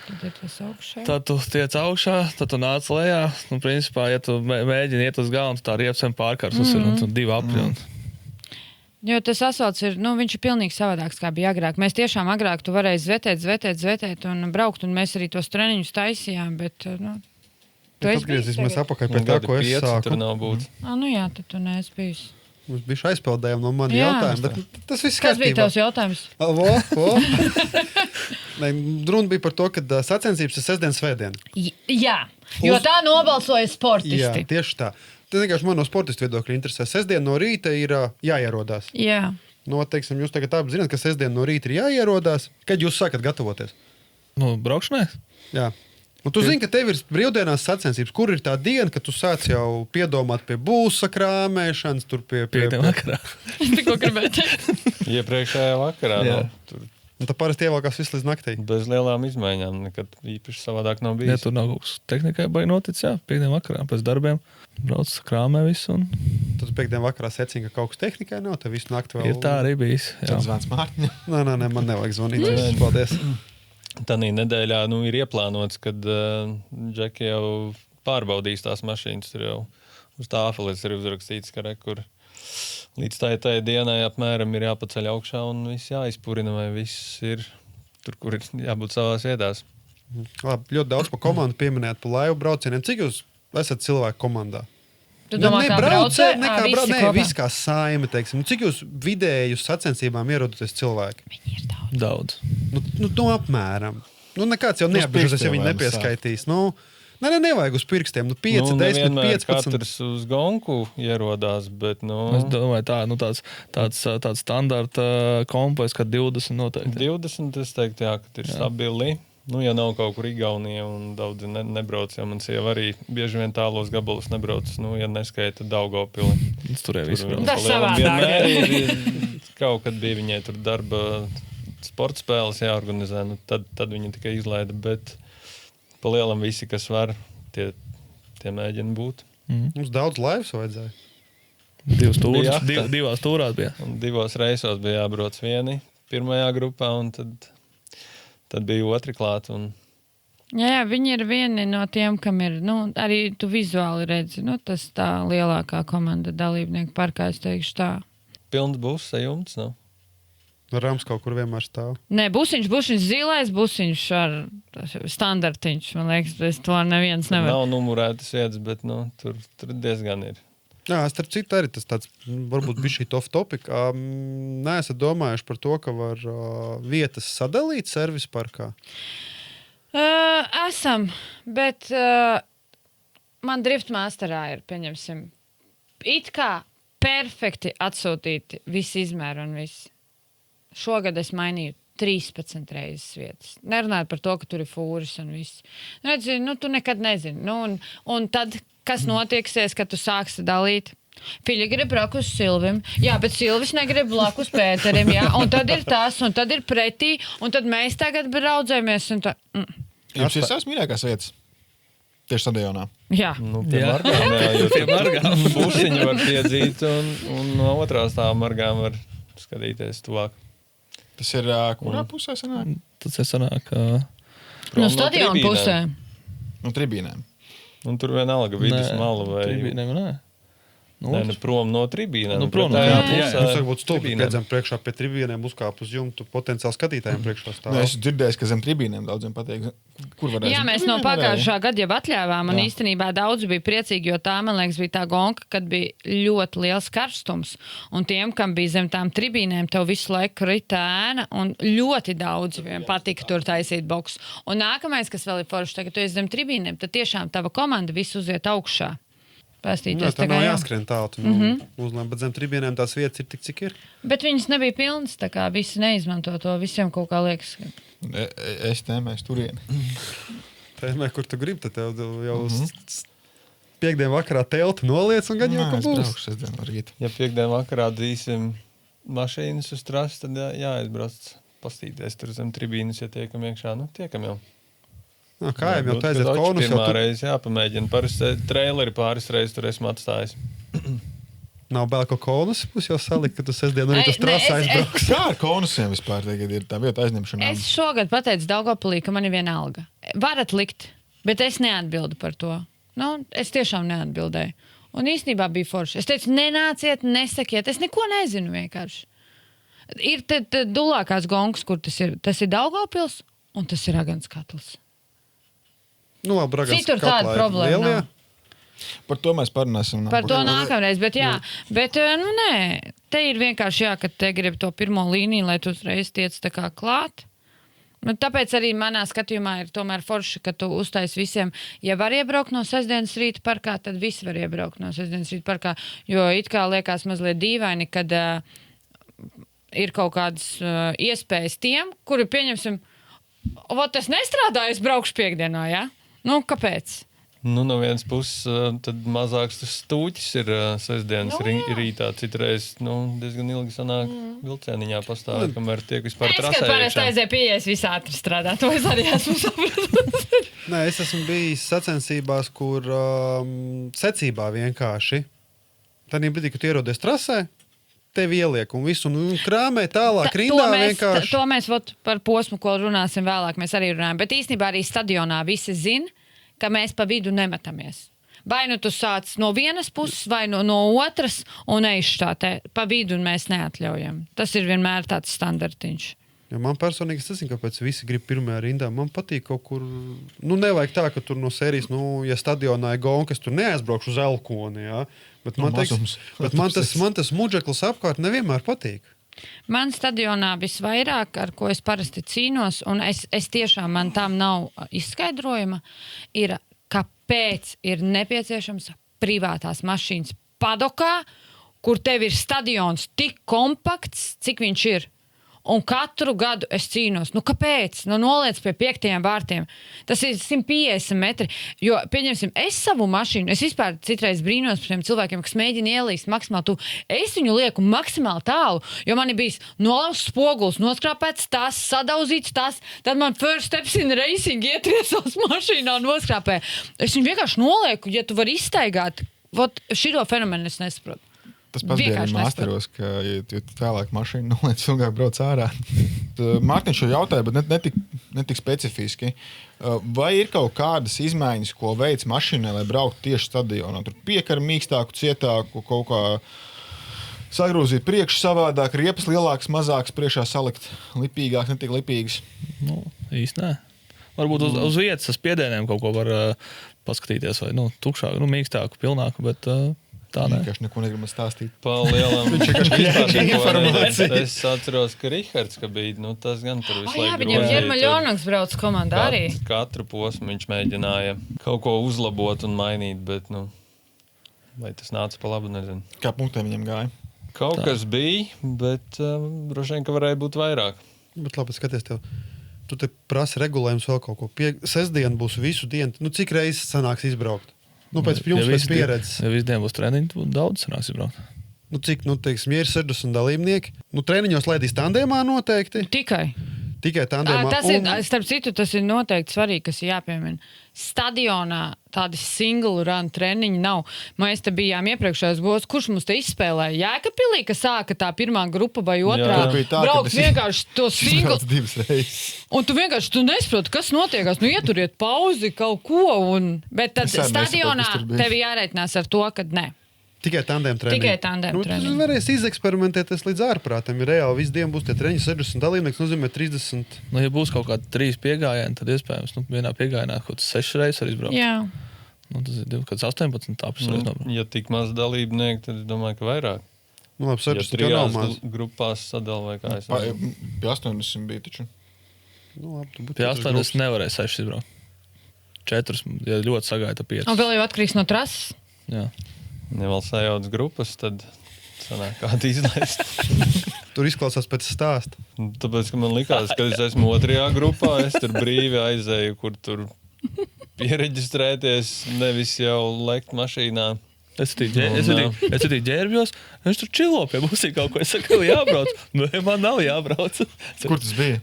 Tad tu tiec augšā, tad tu nāc lejā. Principā, ja tu mēģini iet uz galvu, tā riepsem pārkarsus ir un 2 apļi. Jo tas asfalts ir, viņš ir pilnīgi savādāks, kā bija agrāk. Mēs tiešām agrāk tu varēji zvetēt un braukt, un mēs arī tos treniņus taisījām, bet, tu esi atgriezīsimies apakaļ pie tā, ko es sāku. Tur nav būt. Jā, tad tu neesi bijis. Mums bija aizpildējumi no mani jautājumi, bet tas viss Kas bija kārtībā. tavs jautājums? Runa bija par to, ka sacensības ir sestdien, svētdien. Jā, jo tā nobalsoja sportisti. Jā, tieši tā. Tas vienkārši man no sportistu viedokļa interesē. Sestdien no rīta ir jāierodās. Jā. Teiksim, jūs tagad abi zināt, ka sestdien no rīta ir jāierodās. Kad jūs sākat gatavoties? Braukšanai? Jā. Un tu zini, ka tev ir brīvdienās sacensības, kur ir tā diena, kad tu sāc jau piedomāt pie būsa krāmēšanas, tur pie vakarā. Es tikko gribēju teikt. Iepriekšējā vakarā. Tur un tā parasti ievalkās visu līdz naktī. bez lielām izmaiņām nekad īpaši savādāk nav bijis. Ja tur nav kaut kas tehnikai baigi noticis, piekdien vakarā pēc darbiem brauc krāmē visu. Tad piekdien vakarā secina, ka kaut kas tehnikai nav, tad visu nakti vēl... Ir tā arī bijis. Tad zvans Mārtiņa. Nē, man nevajag zvanīt. Paldies. Tanī nedēļā ir ieplānots, kad džeki jau pārbaudīs tās mašīnas. Tur jau uz tāfeles ir uzrakstīts, ka kur līdz tai dienai apmēram ir jāpaceļ augšā un viss jāizpurina, vai viss ir tur, kur ir jābūt savās vietās. Labi, ļoti daudz pa komandu pieminēt, pa laivu braucieniem. Cik jūs esat cilvēku komandā? Tu domā, kā braucēji? Visi kā saime, teiksim. Cik jūs vidēju sacensībām ierodaties cilvēki? Viņi ir daudz. Daudz. Nu, apmēram. Nu, nekāds jau neapbežas, ja viņi nepieskaitīs. Nu, nevajag uz pirkstiem. Nu, 5, 10, 15. Katrs uz gonku ierodās, bet, Es domāju, tāds standarta kompleks, ka 20 noteikti. 20, es teiktu, jā, ka ir stabili. Nu, ja nav kaut kur Igaunija un daudzi nebrauc, jo man sieva arī bieži vien tālos gabalus nebrauc, nu, ja neskaita Daugavpili. Tur jau viss brauc. Tas savādāk. Kaut kad bija viņai tur darba sporta spēles jāorganizē, nu, tad viņa tikai izlaida, bet pa lielam visi, kas var, tie mēģina būt. Mums daudz laivas vajadzēja. Divās tūrās bija. Un 2 reisos bija jābrauc vieni pirmajā grupā, un tad bija otri klāt. Jā, viņi ir vieni no tiem, kam ir, arī tu vizuāli redzi, tas tā lielākā komanda dalībnieku parkā, es teikšu tā. Pilns būs sajumts, nav? Rams kaut kur vienmēr stāv. Nē, busiņš zilais, busiņš ar standartiņš, man liekas, bez to neviens nevar. Nav numurētas vietas, bet, tur diezgan ir. Jā, starp citu arī tas tāds, varbūt bija šī off-topic. Neesat domājuši par to, ka var vietas sadalīt servisu parkā? Esam, bet man Driftmasterā ir, pieņemsim, it kā perfekti atsūtīti visi izmēri un viss. Šogad es mainīju 13 reizes vietas. Nerunājot par to, ka tur ir fūris un viss. Redzi, tu nekad nezini. Un tad, kas notiksies, kad tu sāksi dalīt? Fiļa grib blakus Silvim. Jā, bet Silvis negrib blakus Pēterim. Jā. Un tad ir tas, un tad ir pretī, un tad mēs tagad braudzējamies. Jums ir savas mīļākās vietas? Tieši stadionā? Jā. Pie margām, jo pie margām busiņu var piedzīt, un no otrās tā margām var skatīties tuvāk. Tas ir kurā pusē sanāk? Tas ir sanāk... No stadiona pusē. No tribīnēm. Un tur vienalga vidus mala vai... Tribīnēm, nē. Nē, prom no tribīnēm. Prom no Mums vajag būt stulbi, piedzem priekšā pie tribīnēm, uzkāp uz jumtu, potenciāli skatītājiem priekšā stāv. Es dzirdēju, ka zem tribīnēm daudziem patīk. Kur varēs? Jā, mēs no pagājušā gada jau atļāvām, un īstenībā daudz bija priecīgi, jo tā, man liekas, bija tā gonka, kad bija ļoti liels karstums, un tiem, kam bija zem tām tribīnēm, tev visu laiku rita ēna, un ļoti daudz viņiem patika tur taisīt boksu. Un nākamais, kas vēl ir forši, tagad tu esi zem tribīnēm, tad tiešām tava komanda visu uziet augšā. Jā, tā nav jāskrien tālu. Uzlēm, bet zem tribīnēm tās vietas ir tik, cik ir. Bet viņas nebija pilnas, tā kā visi neizmanto to. Visiem kaut kā liekas. Es tēmēju turieni. Tēmē, kur tu gribi, tad tev jau piekdien vakarā telti noliec un gan jau, ka būs. Ja piekdien vakarā dzīsim mašīnas uz trasi, tad jāizbrauc pastīties tur zem tribīnas, ja tiekam iekšā. Tiekam jau. Kājām jau aiziet konus. Pirmā reize jāpamēģina. Parasti traileri pāris reizes tur esmu atstājis. Nav bail, ka konus būs jau salikt, ka tu sestdien arī tas trasā aizbrauks. Kā ar konusiem vispār tagad ir tā vieta aizņemšanā? Es šogad pateicu Daugavpilī, ka man ir viena alga. Varat likt, bet es neatbildu par to. Es tiešām neatbildēju. Un īstenībā bija forši. Es teicu, nenāciet, nesakiet. Es neko nezinu vienkārši. Ir dulākās gongas, kur tas ir. Tas ir Daugavpils un tas ir Ragans katls. Labi, citur tāda problēma nav. Par to mēs parunāsim. Par to nākamreiz, bet jā. Bet, nē, te ir vienkārši ka te grib to pirmo līniju, lai tu uzreiz tiec tā kā klāt. Tāpēc arī manā skatījumā ir tomēr forši, ka tu uztais visiem, ja var iebraukt no sestdienas rīta parkā, tad visi var iebraukt no sestdienas rīta parkā, jo it kā liekas mazliet dīvaini, kad ir kaut kādas iespējas tiem, kuri pieņemsim, es nestrādāju, es braukšu piekdienā, ja? Kāpēc? No vienas puses, tad mazāks tas stūķis ir sestdienas rītā. Citreiz diezgan ilgi sanāk vilcieniņā pastāvēt, kamēr tiek vispār trasē. Es, kad parasti aizēju pieejas, visi ātri strādā. To es arī esmu sapratis. Nē, es esmu bijis sacensībās, kur secībā vienkārši. Tad brīdī, kad ierodies trasē, tevi ieliek un visu un krāmē tālāk rindā vienkārši. To mēs par posmu, ko runāsim vēlāk, mēs arī runājam. Bet īstenībā arī stadionā visi zina, ka mēs pa vidu nemetamies. Vai tu sāc no vienas puses, vai no otras, un ejš tā te pa vidu, un mēs neatļaujam. Tas ir vienmēr tāds standartiņš. Ja man personīgi, es nezinu, kāpēc visi grib pirmajā rindā. Man patīk kaut kur, nevajag tā, ka tur no sērijas, ja stadionā ir gonka, es tur neaizbraukšu uz Elkoni, jā. Bet man, man tas mudžeklis apkārt nevienmēr patīk. Man stadionā visvairāk, ar ko es parasti cīnos, un es tiešām, man tam nav izskaidrojuma, ir, kāpēc ir nepieciešams privātās mašīnas padokā, kur tev ir stadions tik kompakts, cik viņš ir. Un katru gadu es cīnos. Kāpēc? Noliec pie 5. vārtiem. Tas ir 150 metri. Jo, pieņemsim, es savu mašīnu, es vispār citreiz brīnos par tiem cilvēkiem, kas mēģina ielīst maksimāli tuvu. Es viņu lieku maksimāli tālu, jo man ir bijis nolausts spoguls, noskrāpēts tas, sadauzīts tas, tad man first steps in racing ietriesās mašīnā noskrāpē. Es viņu vienkārši nolieku, ja tu vari izstaigāt. Šito fenomenu es nesaprotu. Tas pats bija arī Masteros, ka, ja tu vēlāk mašīnu noliec, ilgāk brauc ārā. Mārtiņš jau jautāja, bet netik specifiski. Vai ir kaut kādas izmaiņas, ko veic mašīnai, lai brauktu tieši stadionā? Tur piekara mīkstāku, cietāku, kaut kā sagrūzīt priekšu savādāk, riepas lielākas, mazākas, priekšā salikt lipīgāk, netik lipīgas? Īsti nē. Varbūt uz vietas ar spiedieniem kaut ko var paskatīties, vai tukšāku, mīkstāku, pilnāku, bet... Tā nē. Vienkārši neko negribam stāstīt. Palielam. Informācija. Es atceros, ka Rihards, ka bija, tas gan tur visu laiku viņam Ģermaļonoks brauc komandā arī. Katru posmu viņš mēģināja kaut ko uzlabot un mainīt, bet, vai tas nāca pa labu, nezinu. Kā punktiem viņam gāja? Kaut kas bija, bet droši vien, ka varēja būt vairāk. Bet labi, skaties tev. Tu te prasi regulējums vēl kaut ko. Sestdien būs visu dienu. Cik reizes sanāks izbraukt? Pēc pieredzes. Ja visu dienu būs treniņi, tad daudz sanāks izbraukt. Cik, teiksim, ja ir 60 dalībnieki, treniņos laidīs tandēmā noteikti? Tikai tandēmā. Starp citu, tas ir noteikti svarīgi, kas ir jāpiemina. Stadionā tādi single run treniņi nav. Mēs te bijām iepriekšējos gados, kurš mums te izspēlēja Jēkabpilī, ka sāka tā pirmā grupa vai otrā. Brauc vienkārši to single. Un tu vienkārši nesaproti, kas notiekās. Ieturiet pauzi kaut ko. Bet tad stadionā tev jāreitinās ar to, ka ne. Tikai tandēm treniņi. Tu varēs izeksperimentēties līdz ārprātam. Ja reāli visu dienu būs tie treniņi 60 dalībnieki, nozīmē 30. Ja būs kaut kādi 3 piegājieni, tad iespējams vienā piegājienā kaut 6 reizes var izbraukt. Jā. Tas ir 18 tāpēc. Ja tik maz dalībnieki, tad es domāju, ka vairāk. Labi, 60 jau nav maz. Grupās sadala vai kā es nezinu. Pie 80 bija taču. Pie 80 nevarēja 6 izbraukt. 4, ja ļoti sagaita 5. Un vēl jau atkarīgs no trases. Jā. Ja vēl sajautas grupas, tad sanāk kādi izlaist. Tur izklausās pēc stāsta. Tāpēc, ka man likās, ka es esmu 2. grupā, es tur brīvi aizēju, kur tur piereģistrēties, nevis jau lekt mašīnā. Es arī ģērbjos, viņš tur čilo pie mums kaut ko. Es saku, jābrauc. Man nav jābrauc. Kur tas bija?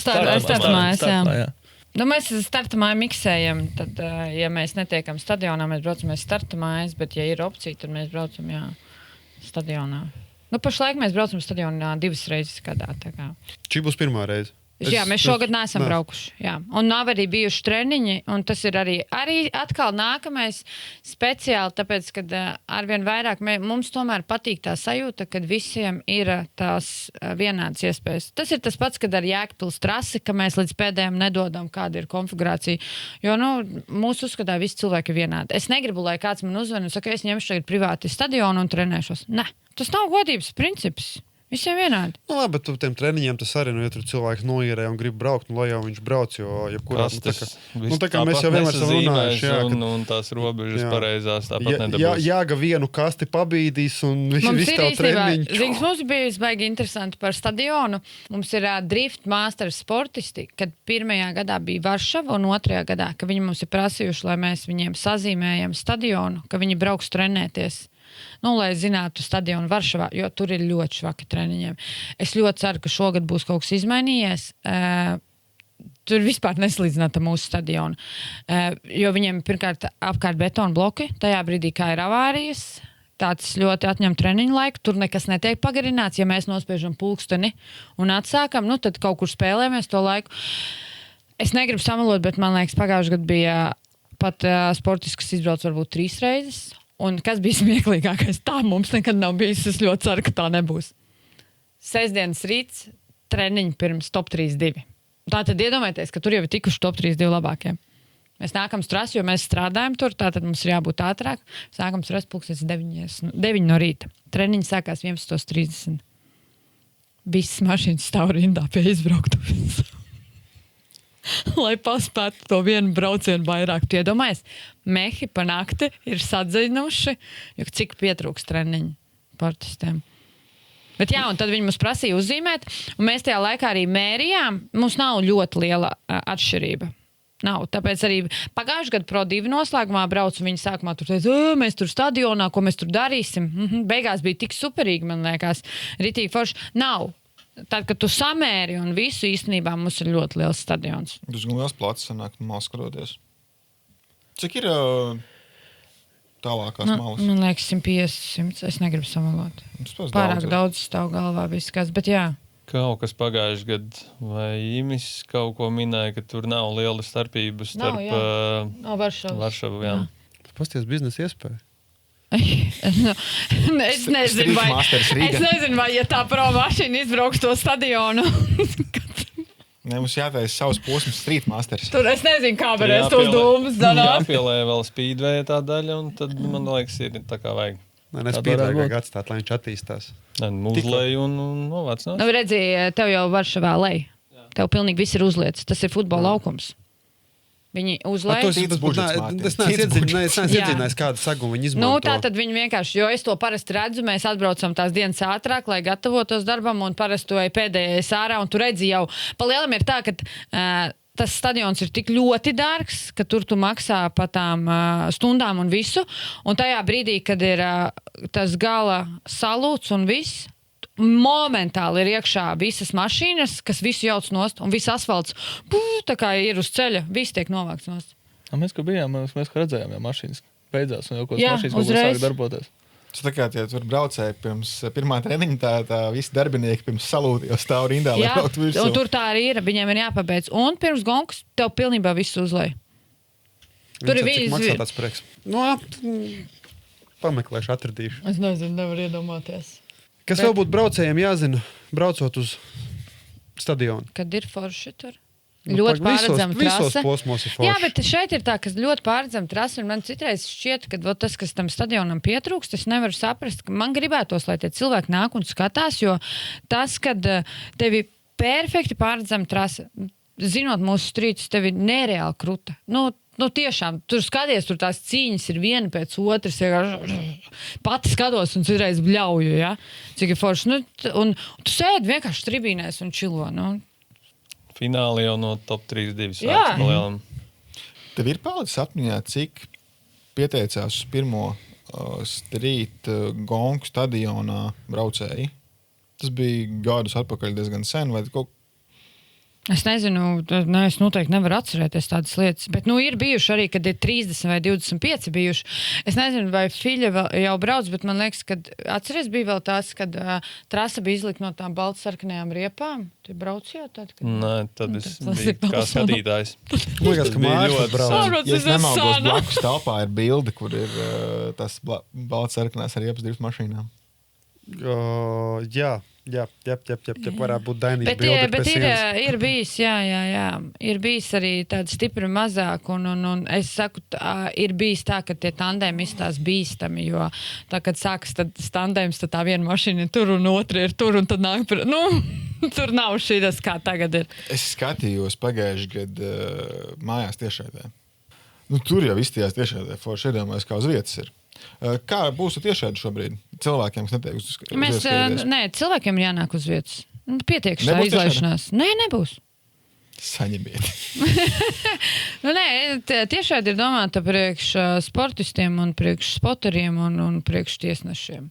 Startamājas, jā. Mēs startamāju miksējam, tad, ja mēs netiekam stadionā, mēs braucam startamājas, bet, ja ir opcija, tad mēs braucam, stadionā. Pašlaik mēs braucam stadionā 2 reizes gadā. Šī būs pirmā reize. Mēs šogad neesam braukuši. Jā. Un nav arī bijuši treniņi, un tas ir arī atkal nākamais speciāli, tāpēc, kad arvien vairāk mums tomēr patīk tā sajūta, kad visiem ir tās vienādas iespējas. Tas ir tas pats, kad ar Jēkabpils trasi, ka mēs līdz pēdējiem nedodam, kāda ir konfigurācija. Jo, mūsu uzskatā visi cilvēki ir vienādi. Es negribu, lai kāds man uzvan un saka, es ņemšu tagad privāti stadionu un trenēšos. Ne, tas nav godības princips. Visiem vienādi. Labi, bet tiem treniņiem tas arī, ja tur cilvēks noierē un grib braukt, lai jau viņš brauc, jo jebkurā... Tā kā mēs jau vienmēr esam runājuši, un tās robežas pareizās tāpat nedabūs. Jāga vienu kasti pabīdīs un viss tavu treniņu. Zings, mums bija baigi interesanti par stadionu. Mums ir Drift Masters sportisti, kad 1. gadā bija Varšava un 2. gadā, ka viņi mums ir prasījuši, lai mēs viņiem sazīmējam stadionu, ka viņi brauks trenēties. Lai zinātu stadionu Varšavā, jo tur ir ļoti švaki treniņiem. Es ļoti ceru, ka šogad būs kaut kas izmainījies. Tur vispār nesalīdzināt ar mūsu stadionu. Jo viņiem pirmkārt apkārt betona bloki, tajā brīdī, kā ir avārijas, tāds ļoti atņem treniņu laiku, tur nekas netiek pagarināts. Ja mēs nospiežam pulksteni un atsākam, tad kaut kur spēlējamies to laiku. Es negribu samalot, bet man liekas, pagājušajā gadā bija pat sportiski, kas izbrauc varbūt 3 reizes. Un kas bija smieklīgākais? Tā mums nekad nav bijis. Es ļoti ceru, ka tā nebūs. Sestdienas rīts, treniņi pirms top 3-2. Tātad iedomājieties, ka tur jau ir tikuši top 3-2 labākie. Mēs nākam uz trasi, jo mēs strādājam tur, tātad mums ir jābūt ātrāk. Mēs nākam uz trasi 9 no rīta. Treniņi sākās 11:30. Visas mašīnas stāv rindā pie izbrauktuves. Lai paspētu to vienu braucienu vairāk. Tu iedomājies, mehi pa nakti ir sadzinuši, jo cik pietrūks treniņu sportistiem. Bet jā, un tad viņi mums prasīja uzzīmēt, un mēs tajā laikā arī mērījām. Mums nav ļoti liela atšķirība. Nav. Tāpēc arī pagājušajā gadā Pro 2 noslēgumā braucu, un viņi sākumā tur teica, mēs tur stadionā, ko mēs tur darīsim. Beigās bija tik superīgi, man liekas, ritīgi forši. Nav. Tad, kad tu samēri un visu īstenībā mums ir ļoti liels stadions. Tas gan liels plats sanāk, malas skatoties. Cik ir tālākās malas? Man liekas, 150, 100. Es negribu samalot. Pārāk daudz stāv galvā viss kas, bet jā. Kaut kas pagājuši gadu, vai Imis kaut ko minēja, ka tur nav liela starpība starp Varšavu. Jā. Pasties biznesa iespēja. Es nezinu, vai ja tā pro mašīna izbrauks to stadionu. Ne, mums jātaisa savs posms Street Masters. Tur es nezinu, kā varēs tos dūmus zanāt. Jāpielē vēl speedway tā daļa, un tad, man liekas, ir tā kā vajag. Nē, speedway vajag atstāt, lai viņš attīstās. Uzlēj un novāc. Nu, redzi, tev jau Varšavā lej. Tev pilnīgi viss ir uzlietas. Tas ir futbola laukums. Viņi uzlēja. Es neesmu iedzinājis, kādu sagumu viņi izmanto. Nu, tā tad viņi vienkārši, jo es to parasti redzu, mēs atbraucam tās dienas ātrāk, lai gatavotos darbam, un parasti to pēdējais ārā, un tu redzi jau, pa lielam ir tā, ka tas stadions ir tik ļoti dārgs, ka tur tu maksā pa tām stundām un visu, un tajā brīdī, kad ir tas gala salūts un viss, momentāli ir iekšā visas mašīnas, kas visu jauc nost, un viss asfalts tā kā ir uz ceļa, viss tiek novākts nost. Mēs, ka bijām, mēs redzējām, ja mašīnas beidzās, un jau kaut kas mašīnas kaut ko sāk darboties. Tas tā kā tie tur braucēji pirms pirmā treniņa, tā visi darbinieki pirms salūti jau stāv rindā, lai brauktu virsū. Un tur tā arī ir, viņiem ir jāpabeidz. Un pirms gonkas tev pilnībā viss uzlēja. Tur ir cik maksā tāds prieks. Pameklēšu, atradīšu. Es nezinu, nevar iedomāties. Kas vēl būtu braucējiem jāzina, braucot uz stadionu? Kad ir forši tur. Ļoti pārredzama trase. Visos posmos ir forši. Jā, bet šeit ir tā, ka ļoti pārredzama trase, un man citreiz šķiet, ka tas, kas tam stadionam pietrūkst, es nevaru saprast, ka man gribētos, lai tie cilvēki nāk un skatās, jo tas, kad tevi perfekti pārredzama trase, zinot mūsu strītus, tevi nereāli kruta. Nu, tiešām, tur skaties, tur tās cīņas ir viena pēc otras, pati skatos un citreiz bļauju, ja? Cik ir forši. Nu, un tu sēdi vienkārši tribīnēs un čilo, nu. Fināli jau no top 3-2 sāks palielam. Tev ir palicis atmiņā, cik pieteicās uz pirmo Street gonku stadionā braucēji? Tas bija gadus atpakaļ diezgan sen, vai kaut. Es nezinu, es noteikti nevaru atcerēties tādas lietas, bet ir bijuši arī, kad ir 30 vai 25 bijuši. Es nezinu, vai Fiļa jau brauc, bet man liekas, ka atceries bija vēl tās, kad trasa bija izlikt no tām baltsarkanajām riepām. Tu brauc jau tad? Nē, tad es biju kā skatītājs. Liekas, ka Mārcis brauc. Ja es nemaldos, blakus telpā ir bilde, kur ir tas baltsarkanās riepas divas mašīnām. Jā, varētu būt Dainīša bilde. Bet ir bijis, jā. Ir bijis arī tāda stipri mazāk, un es saku, ir bijis tā, ka tie tandēmi izstās bīstami, jo tā, kad sākas tandēms, tad tā viena mašīna ir tur, un otra ir tur, un tad nāk, tur nav šīs, kā tagad ir. Es skatījos pagājuši gadu mājās tiešraidē. Tur jau izstījās tiešraidē, forši iedomājas, kā uz vietas ir. Kā būs tiešādi šobrīd? Cilvēkiem, kas netiek uz vietas? Nē, cilvēkiem ir jānāk uz vietas. Pietiek šā izlaišanās. Nē, nebūs. Saņemiet. Tiešādi ir domāta priekš sportistiem un priekš spoteriem un priekš tiesnešiem.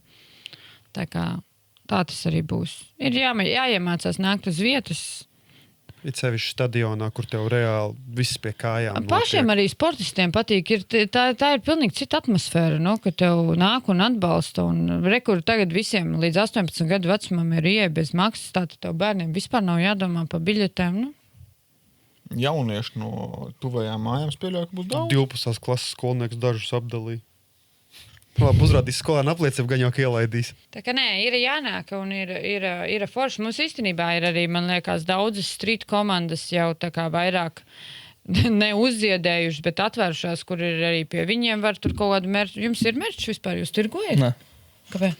Tā tas arī būs. Ir jāiemācās nākt uz vietas. Ir sevišķi stadionā, kur tev reāli viss pie kājām. Pašiem arī sportistiem patīk. Tā ir pilnīgi cita atmosfēra, ka tev nāk un atbalsta. Un rekur tagad visiem līdz 18 gadu vecumam ir ieeja bez maksas. Tātad tev bērniem vispār nav jādomā par biļetēm. Jaunieši no tuvajām mājām spēļoja, ka būs daudz. 12. klases skolnieks dažus apdalīja. Labi, uzrādīs skolēnu apliecību, gan jau ielaidīs. Tā kā nē, ir jānāk un ir forši. Mums īstenībā ir arī, man liekas, daudzas street komandas jau tā kā vairāk neuzziedējušas, bet atvērušās, kur ir arī pie viņiem var tur kaut kādu merču. Jums ir merču vispār, jūs tirgojat? Nē. Kāpēc?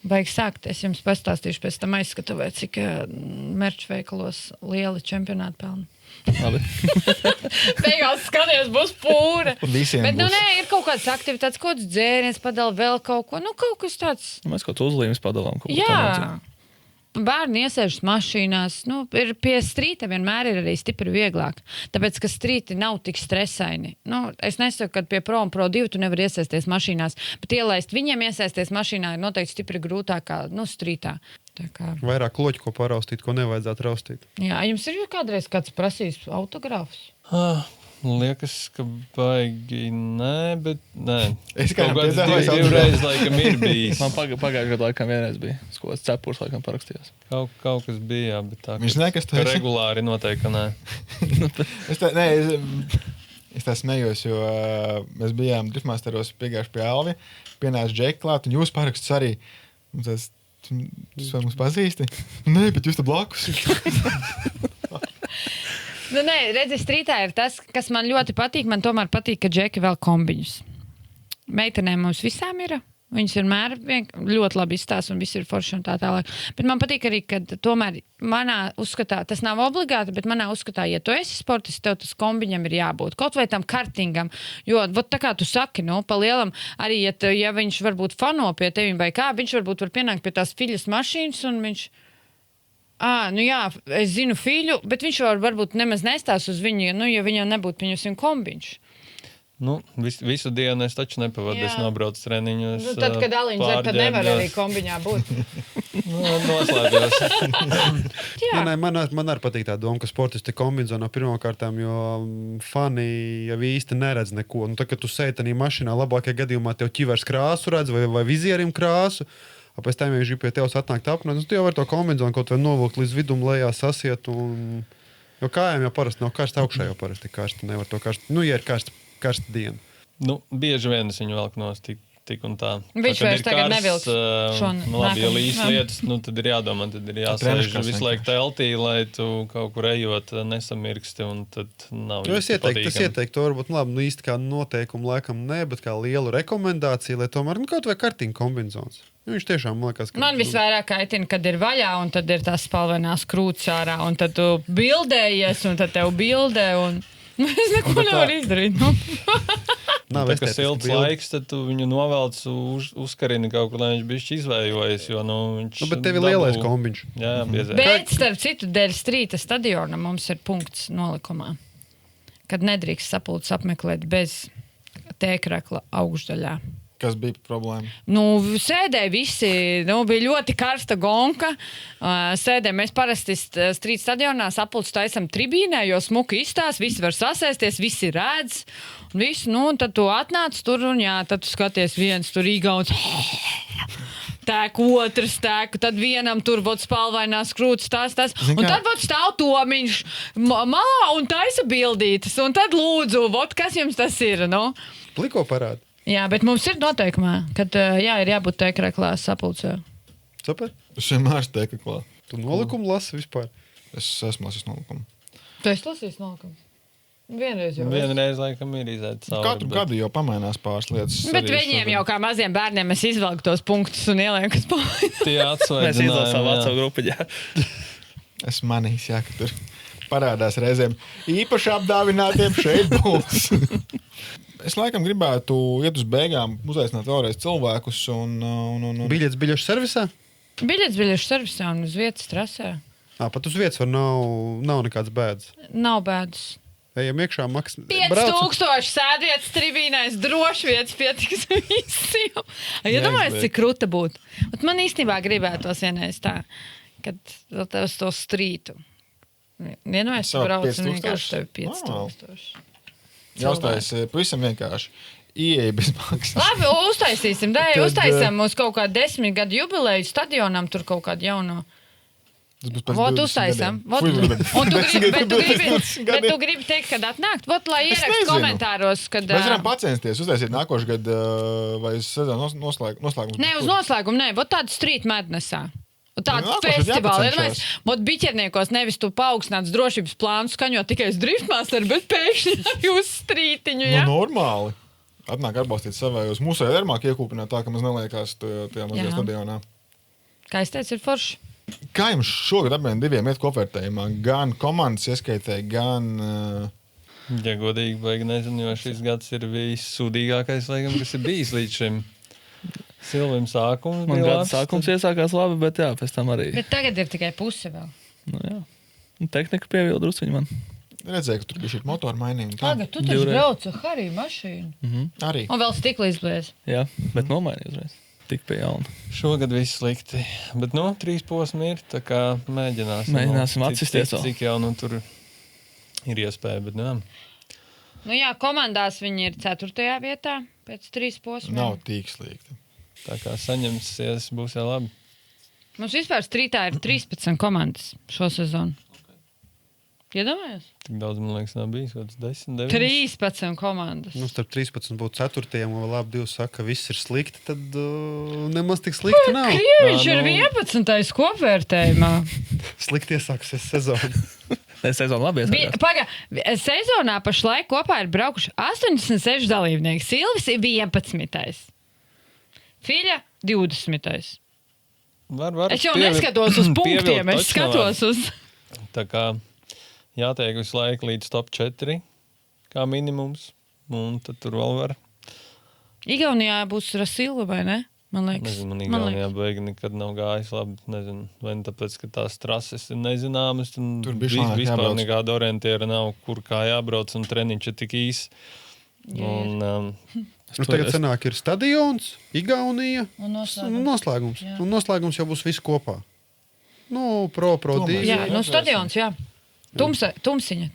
Baigi sākt, es jums pastāstīšu pēc tam aizskatuvē, cik merču veikalos lieli čempionāti pelna. Labi. Beigās skaties, būs pūra. Visiem Bet, būs. nē, ir kaut kādas aktivitātes, kaut kāds dzēriens padala vēl kaut ko. Kaut kas tāds. Mēs kaut ko uzlīmes padalām. Jā. Bērni iesēžas mašīnās. Ir pie strīta vienmēr ir arī stipri vieglāk. Tāpēc, ka strīti nav tik stresaini. Es nesaku, ka pie Pro un Pro 2 tu nevar iesaisties mašīnās, bet ielaist viņiem iesaisties mašīnā ir noteikti stipri grūtāk kā strītā. Tā kā. Vairāk kloķi, ko paraustīt, ko nevajadzētu raustīt. Jā, jums ir kādreiz kāds prasījis autogrāfus? Liekas, ka baigi nē, bet nē. Es kā Kaut kāds piedāvāju divreiz laikam ir bijis. Man pagājušajā gadā laikam vienreiz bija. Skolas cepurs laikam parakstījās. Kaut kas bija, jā, bet tā. Viņš zināja, kas tu esi? Regulāri noteikti, ka nē. Es tā smējos, jo mēs bijām Driftmasteros piegājuši pie Alvi, pienāca Džeki klāt, un jūs parakstus arī. Un tas vai mums pazīsti? Nē, bet jūs te blakus. Nē, redzi, strītā ir tas, kas man ļoti patīk. Man tomēr patīk, ka Džeki vēl kombiņus. Meitenēm mums visām ir. Viņas vienmēr ļoti labi izstāsta un viss ir forši un tā tālāk. Bet man patīk arī, ka tomēr manā uzskatā, tas nav obligāti, bet manā uzskatā, ja tu esi sportists, tev tas kombiņam ir jābūt. Kaut vai tam kartingam, jo, tā kā tu saki, pa lielam, arī, ja viņš varbūt fano pie tevim vai kā, viņš varbūt var pienākt pie tās fiļas mašīnas un viņš... jā, es zinu Fīļu, bet viņš varbūt nemaz nestās uz viņu, ja viņam nebūtu pieņemsim kombiņš. Visu dienu es taču nepavadu, es nobraucu treniņus. Tad, kad Aliņš zem, tad nevar arī kombiņā būt. Noslēpjos. Nē, man arī patīk tā doma, ka sportisti kombinzonā pirmkārtām, jo fani jau īsti neredz neko. Tā, kad tu sēdi tajā mašīnā, labākajā gadījumā tev ķivers krāsu redz vai vizierim krāsu. Pēc tam, ja viņš pie tevis atnāk apnāt, tu jau vari to kombinzonu kaut vai novilkt līdz vidum lejā sasiet. Jo kājām jau parasti nav karsti, augšā jau parasti karsti. Nevar to karsti. Ja ir karsta diena. Bieži vien es viņu velku nost tik un tā. Viņš vairs tagad nevilks Labi, ja līs lietas, tad ir jādomā, tad ir jāsēž visu laiku teltī, lai tu kaut kur ejot nesamirksti, un tad nav īsti patīkami. Es ieteiktu, to varbūt īsti kā noteikumu laikam ne, bet kā lielu rekomendāciju, lai tomēr kaut vai kartiņu kombinzons. Viņš tiešām, man liekas, man visvairāk kaitina, kad ir vaļā, un tad ir tās spalvenās krūtis ārā, un tad tu bildējies, un tad tev bildē, un es neko nevaru izdarīt. Tā kā silts laiks, tad tu viņu novelc uzkarini kaut kur, lai viņš bišķi izvējojas, jo, viņš... bet tev ir lielais kombiņš. Jā, biezē. Bet, starp citu, dēļ strīta stadiona mums ir punkts nolikumā, kad nedrīkst sapulces apmeklēt bez tēkrakla augšdaļā. Kas bija problēma? Sēdēja visi, bija ļoti karsta gonka. Sēdēja, mēs parasti strīta stadionā sapulces taisam tribīnē, jo smuki izstās, visi var sasēsties, visi redz. Un tad tu atnāc tur un tad tu skaties viens tur īgauns. Tēku, otrs tēku, tad vienam tur būtu spalvainās krūtis, tās. Un tad būtu stāv Tomiņš malā un taisa bildītas. Un tad lūdzu, kas jums tas ir, Pliko parāda. Jā, bet mums ir noteikumā, kad ir jābūt tēkraklā sapulcē. Super. Es vienmēr esmu tēkraklā. Tu nolikumu lasi vispār? Es esmu lasījis nolikumu. Tu esi lasījis nolikumu? Vienreiz laikam ir izēdz savu. Katru gadu jau pamainās pāris lietas. Bet viņiem jau kā maziem bērniem es izvelku tos punktus un ielieku uz pāļu. Tie atsvaidzinājumi. Mēs izlasām savu veco grupiņā. Es manīs, ka tur parādās reizēm īpaši apdāvinātiem šeit būs. Es laikam gribētu iet uz beigām, uzaicināt vēlreiz cilvēkus. Biļešu servisā? Biļešu servisā un uz vietas trasē. Pat uz vietas nav nekāds bēdas. Nav bēdas. Ejam iekšā, maksā 5000 sēdvietas tribīnēs, droši vietas pietiks visiem. Iedomājies, cik krūta būtu. Man īstenībā gribētos vienreiz tā, kad uz to strītu. Vienojās, tu brauc un vienkārši tevi 5000. Jāuztais pavisam vienkārši. Ieeja bez maksas. Labi, uztaisīsim. Uztaisam uz kaut kādu 10 gadu jubileju stadionam, tur kaut kādu jauno. Vot uztaisam. Un tu gribi teikt, kad atnākt? Vot, lai ierakst komentāros, kad... Mēs varam pacensties, uztaisīt nākošu gadu vai sezonu noslēgumus. Nē, uz noslēgumu, nē. Vot tādu Street Madnessā. Tādu festivālu. Vot biķerniekos nevis tu paaugstināts drošības plānu skaņot tikai uz Driftmaster, bet pēkšņi arī uz strītiņu, ja? Nu, normāli. Atnāk atbalstīt savējos. Mūsu ērmāk iekūpināt tā, ka mums neliekās tajā mazajā stadionā. Kā es teicu, ir forši. Kā jums šogad apmēram 2 iet kopvērtējumā? Gan komandas ieskaitē, gan... Ja godīgi, baigi nezinu, jo šis gads ir bijis sūdīgākais, laikam, kas ir bijis līdz šim. Silvim sākums Man bija gada labs. sākums iesākās labi, bet jā, pēc tam arī. Bet tagad ir tikai puse vēl. Nu, jā. Tehnika pievilda drusciņu man. Redzēju, ka tur bija šī motora mainījuma. Tagad tu taču brauc ar Hariju mašīnu. Arī. Un vēl stikli izbliez. Jā, bet nomainīju uzreiz. Tik pie jauna. Šogad viss slikti. Bet, 3 posmi ir, tā kā mēģināsim. Mēģināsim atsisties vēl. Cik jau, tur ir iespēja, bet, Nu jā, komandās viņi ir 4. vietā pēc 3 posmiem. Nav tik slikti. tā kā saņemsies, būs jau labi. Mums vispār strītā ir 13 komandas šo sezonu. Iedomājies? Tik daudz, man liekas, nav bijis. 10, 9. 13 komandas. Nu, starp 13 būtu 4. un vēl labi 2 saka, ka viss ir slikti, tad nemaz tik slikti nav. Krieviņš ir 11. kopvērtējumā. Slikti iesāksies sezona. Sezona labi iesākās. Sezonā pašlaik kopā ir braukuši 86 dalībnieki. Silvis ir 11. Fiļa 20. Var Es jau neskatos uz punktiem, es skatos uz... Tā kā jātiek visu laiku līdz top 4 kā minimums, un tad tur vēl var. Igaunijā būs Rasilva, vai ne? Man liekas. Nezinu, man Igaunijā beigi nekad nav gājis labi. Nezinu, vai ne tāpēc, ka tās trases ir nezināmas, un tur vispār jābrauc. Nekāda orientiera nav, kur kā jābrauc, un treniņš ir tik īs. Un, tagad sanāk ir stadions, Igaunija un noslēgums. Jā. Un noslēgums jau būs viss kopā. Nu, pro divi. Jā, stadions, jā. Tumsiņa.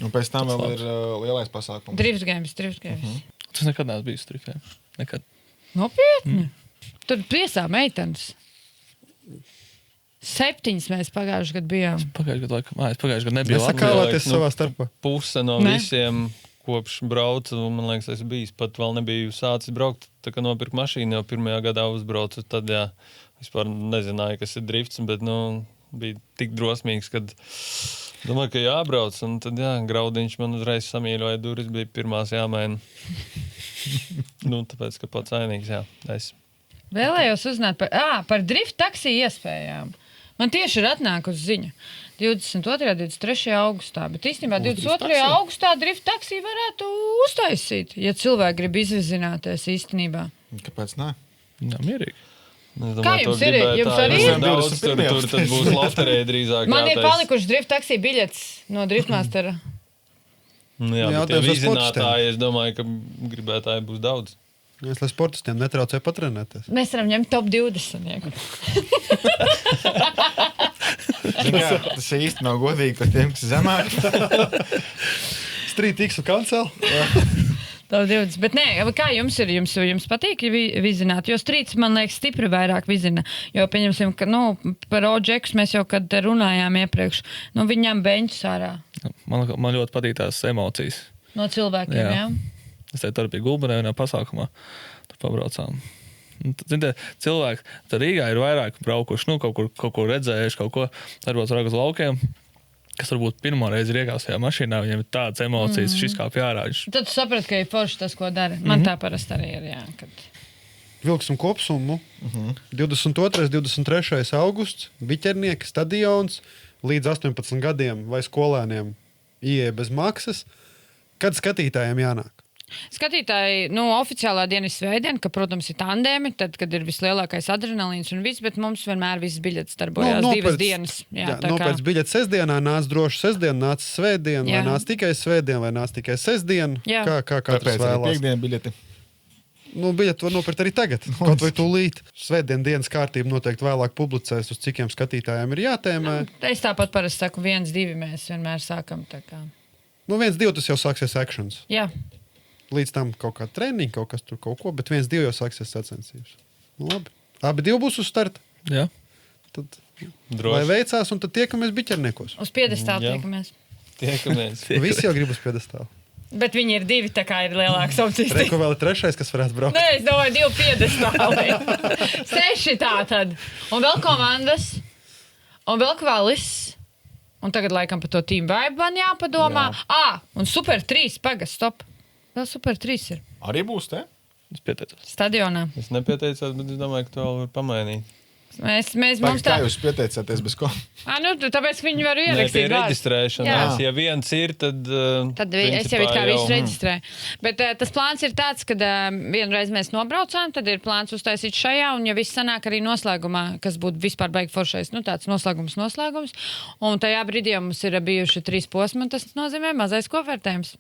Un pēc tam vēl ir lielais pasākums. Drift games. Tas nekad neesmu bijis strifē. Nekad. Nopietni. Tur priesā meitenes. 7 mēs pagājuši gadu bijām. Es pagājuši gadu nebiju. Nesakāvāties savā starpā. Puse no visiem kopš braucu, man liekas, es bijis pat vēl nebiju sācis braukt, tā kā nopirkt mašīnu jau pirmajā gadā uzbraucu, tad jā, vispār nezināju, kas ir drifts, bet, bija tik drosmīgs, kad domāju, ka jābrauc, un tad, jā, Graudiņš man uzreiz samīļoja durvis, bija pirmās jāmaina. Tāpēc, ka pats ainīgs, jā, es. Vēlējos uzzināt par drift taksiju iespējām. Man tieši ir atnākusi ziņa 22. 23. augustā, bet īstenībā 22. augustā drift taksiju varētu uztaisīt, ja cilvēki grib izvizināties īstenībā. Kāpēc ne? Jā, mierīgi. Kā jums ir? Jums arī ir? Daudz, tur tad būs loterija drīzāk. Man ir palikuši drift taksiju biļets no Driftmastera. Jā, bet tie vizinātāji, es domāju, ka gribētāji būs daudz. Es lai sportistiem netraucēju patrenēties. Mēs varam ņemt top 20. Tas īsti nav godīgi par tiem, kas zemāk. Street X un kancel. Top 20. Bet nē, kā jums ir? Jums patīk vizināt? Jo strīds, man liekas, stipri vairāk vizina. Jo, pieņemsim, ka, par Oģekus mēs jau, kad runājām iepriekš, viņam beņķus ārā. Man ļoti patīk tās emocijas. No cilvēkiem, jā? Es teicu, tur bija Gulbenē vienā pasākumā. Tur pabraucām. Cilvēki, tur Rīgā ir vairāk braukuši, kaut ko redzējuši, kaut ko varbūt vairāk uz laukiem, kas varbūt pirmo reizi ir iekāpis tajā mašīnā, viņiem ir tādas emocijas, šis kā pjārā. Tad tu saprati, ka ir forši tas, ko dara. Man tā parasti arī ir, jā. Vilksim kopsumu. 22. 23. augusts, Biķernieka stadions, līdz 18 gadiem vai skolēniem ieeja bez maksas. Kad skatītājiem jānāk? Skatītāji, oficiālā diena ir svētdiena, ka, protams, ir tandēmi, tad, kad ir vislielākais adrenalīns un viss, bet mums vienmēr visas biļetes darbojās 2 dienas. Jā, nopēc biļetes sestdienā, nāc droši sestdien, nāc svētdien, vai nāc tikai svētdien, vai nāc tikai sestdien. Kā katrs vēlās. Piekdiena biļeti. Biļeti var nopirkt arī tagad, kaut vai tūlīt. Svētdien dienas kārtība noteikti vēlāk publicēs, uz cikiem skatītājiem ir jātēmē. Es tāpat parasti saku 1, 2 mēs vienmēr sākam tā kā. 1, 2 tas jau sāksies actions. Jā. Līdz tam kaut kāda treniņa, kaut kas tur kaut ko, bet 1, 2 jau sāksies sacensības. Labi. Abi 2 būs uz starta. Jā. Tad Lai Droši. veicās, un tad tiekamies biķerniekos. Uz piedestālu Jā. tiekamies. Tiekamies. Visi jau grib uz piedestālu. Bet viņi ir divi, tā kā ir lielāks opcijas. Reku vēl ir trešais, kas varētu braukt. Nē, es domāju, 2 piedestāli. 6 tā tad. Un vēl komandas. Un vēl kvalis. Un tagad laikam par to team vibe man jāpadomā. Un Super 3, pagas, stop. Vēl Super 3 ir. Arī būs te? Es pieteicos. Stadionā. Es nepieteicos, bet es domāju, ka to var pamainīt. Mums Kā jūs pieteicāties bez ko? Tāpēc viņi var Nē, pie ierakstīt. reģistrēšanās. Ja viens ir, tad Es jau it kā visu reģistrēju. Bet tas plāns ir tāds, ka vienreiz mēs nobraucām, tad ir plāns uztaisīt šajā, un ja viss sanāk arī noslēgumā, kas būtu vispār baigi foršais, tāds noslēgums. Un tajā brīdī mums ir bijuši 3 posmi, un tas nozīmē mazais kopvērtējums.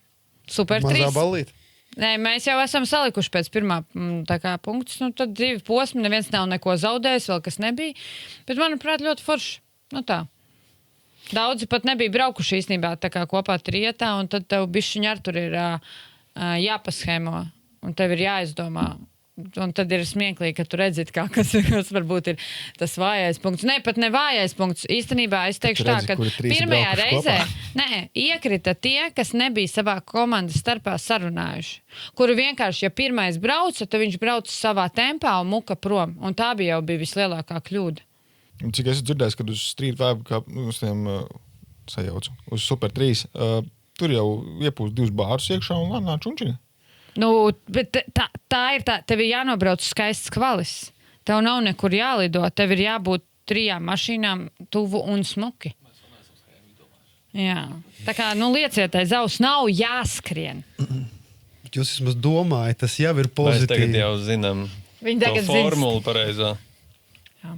Super 3. Mazā ballīte. Nē, mēs jau esam salikuši pēc pirmā punktus. Tad 2 posmi, neviens nav neko zaudējis, vēl kas nebija. Bet, manuprāt, ļoti forši. Tā. Daudzi pat nebija braukuši īstenībā tā kā kopā trietā, un tad tev bišķiņi ar tur ir jāpaschēmo, un tev ir jāizdomā. Un tad ir smieklīgi, ka tu redzi, kas varbūt ir tas vājais punkts. Nē, pat ne vājais punkts. Īstenībā es teikšu tā, ka pirmajā reizē iekrita tie, kas nebija savā komandas starpā sarunājuši. Kuri vienkārši, ja pirmais brauca, tad viņš brauca savā tempā un muka prom. Un tā bija vislielākā kļūda. Cik es dzirdēju, kad uz Street Vibe, kā uz tiem sajaucu, uz Super 3, tur jau iepūst 2 bārus iekšā un lēnā čunčiņa. Bet tā ir tā, tev ir jānobrauc skaists kvalis. Tev nav nekur jālido, tev ir jābūt 3 mašīnām tuvu un smuki. Jā. Tā kā, lieciet, zaus nav jāskrien. Jūs vismaz domājat, tas jau ir Mēs pozitīvi. tagad jau zinām to formulu pareizā. Jā.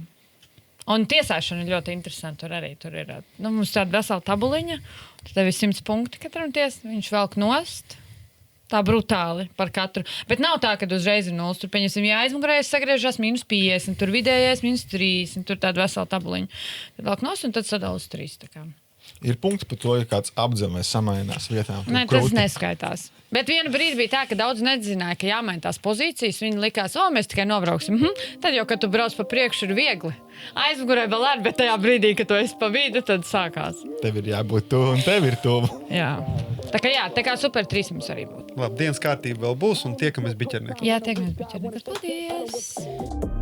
Un tiesāšana ir ļoti interesanta. Tur ir mums tāda vesela tabuliņa, tad tev ir 100 punkti katram viņš velk nost. Tā brutāli par katru. Bet nav tā, ka uzreiz ir 0. Tur, pieņemsim, aizmugurējais sagriežas -50, tur vidējais -30, tur tāda vesela tabuliņa. Tad velk nost un tad sadalās 3. Tā kā. Ir punkti par to, ja kāds apdzīvojums samainās vietām. Nē, tas neskaitās. Bet vienu brīdi bija tā, ka daudz nezināja, ka jāmaina tās pozīcijas. Viņi likās, mēs tikai nobrauksim. Tad jau, kad tu brauc pa priekšu, ir viegli. Aizmugurē vēl ar, bet tajā brīdī, kad tu esi pa vidu, tad sākās. Tev ir jābūt tuvu, un tev ir tuvu. Jā. Tā kā Super 3 mums arī būtu. Labi, dienas kārtība vēl būs, un tiekamies biķerniekos. Jā, tiekamies biķerniekos. Paldies!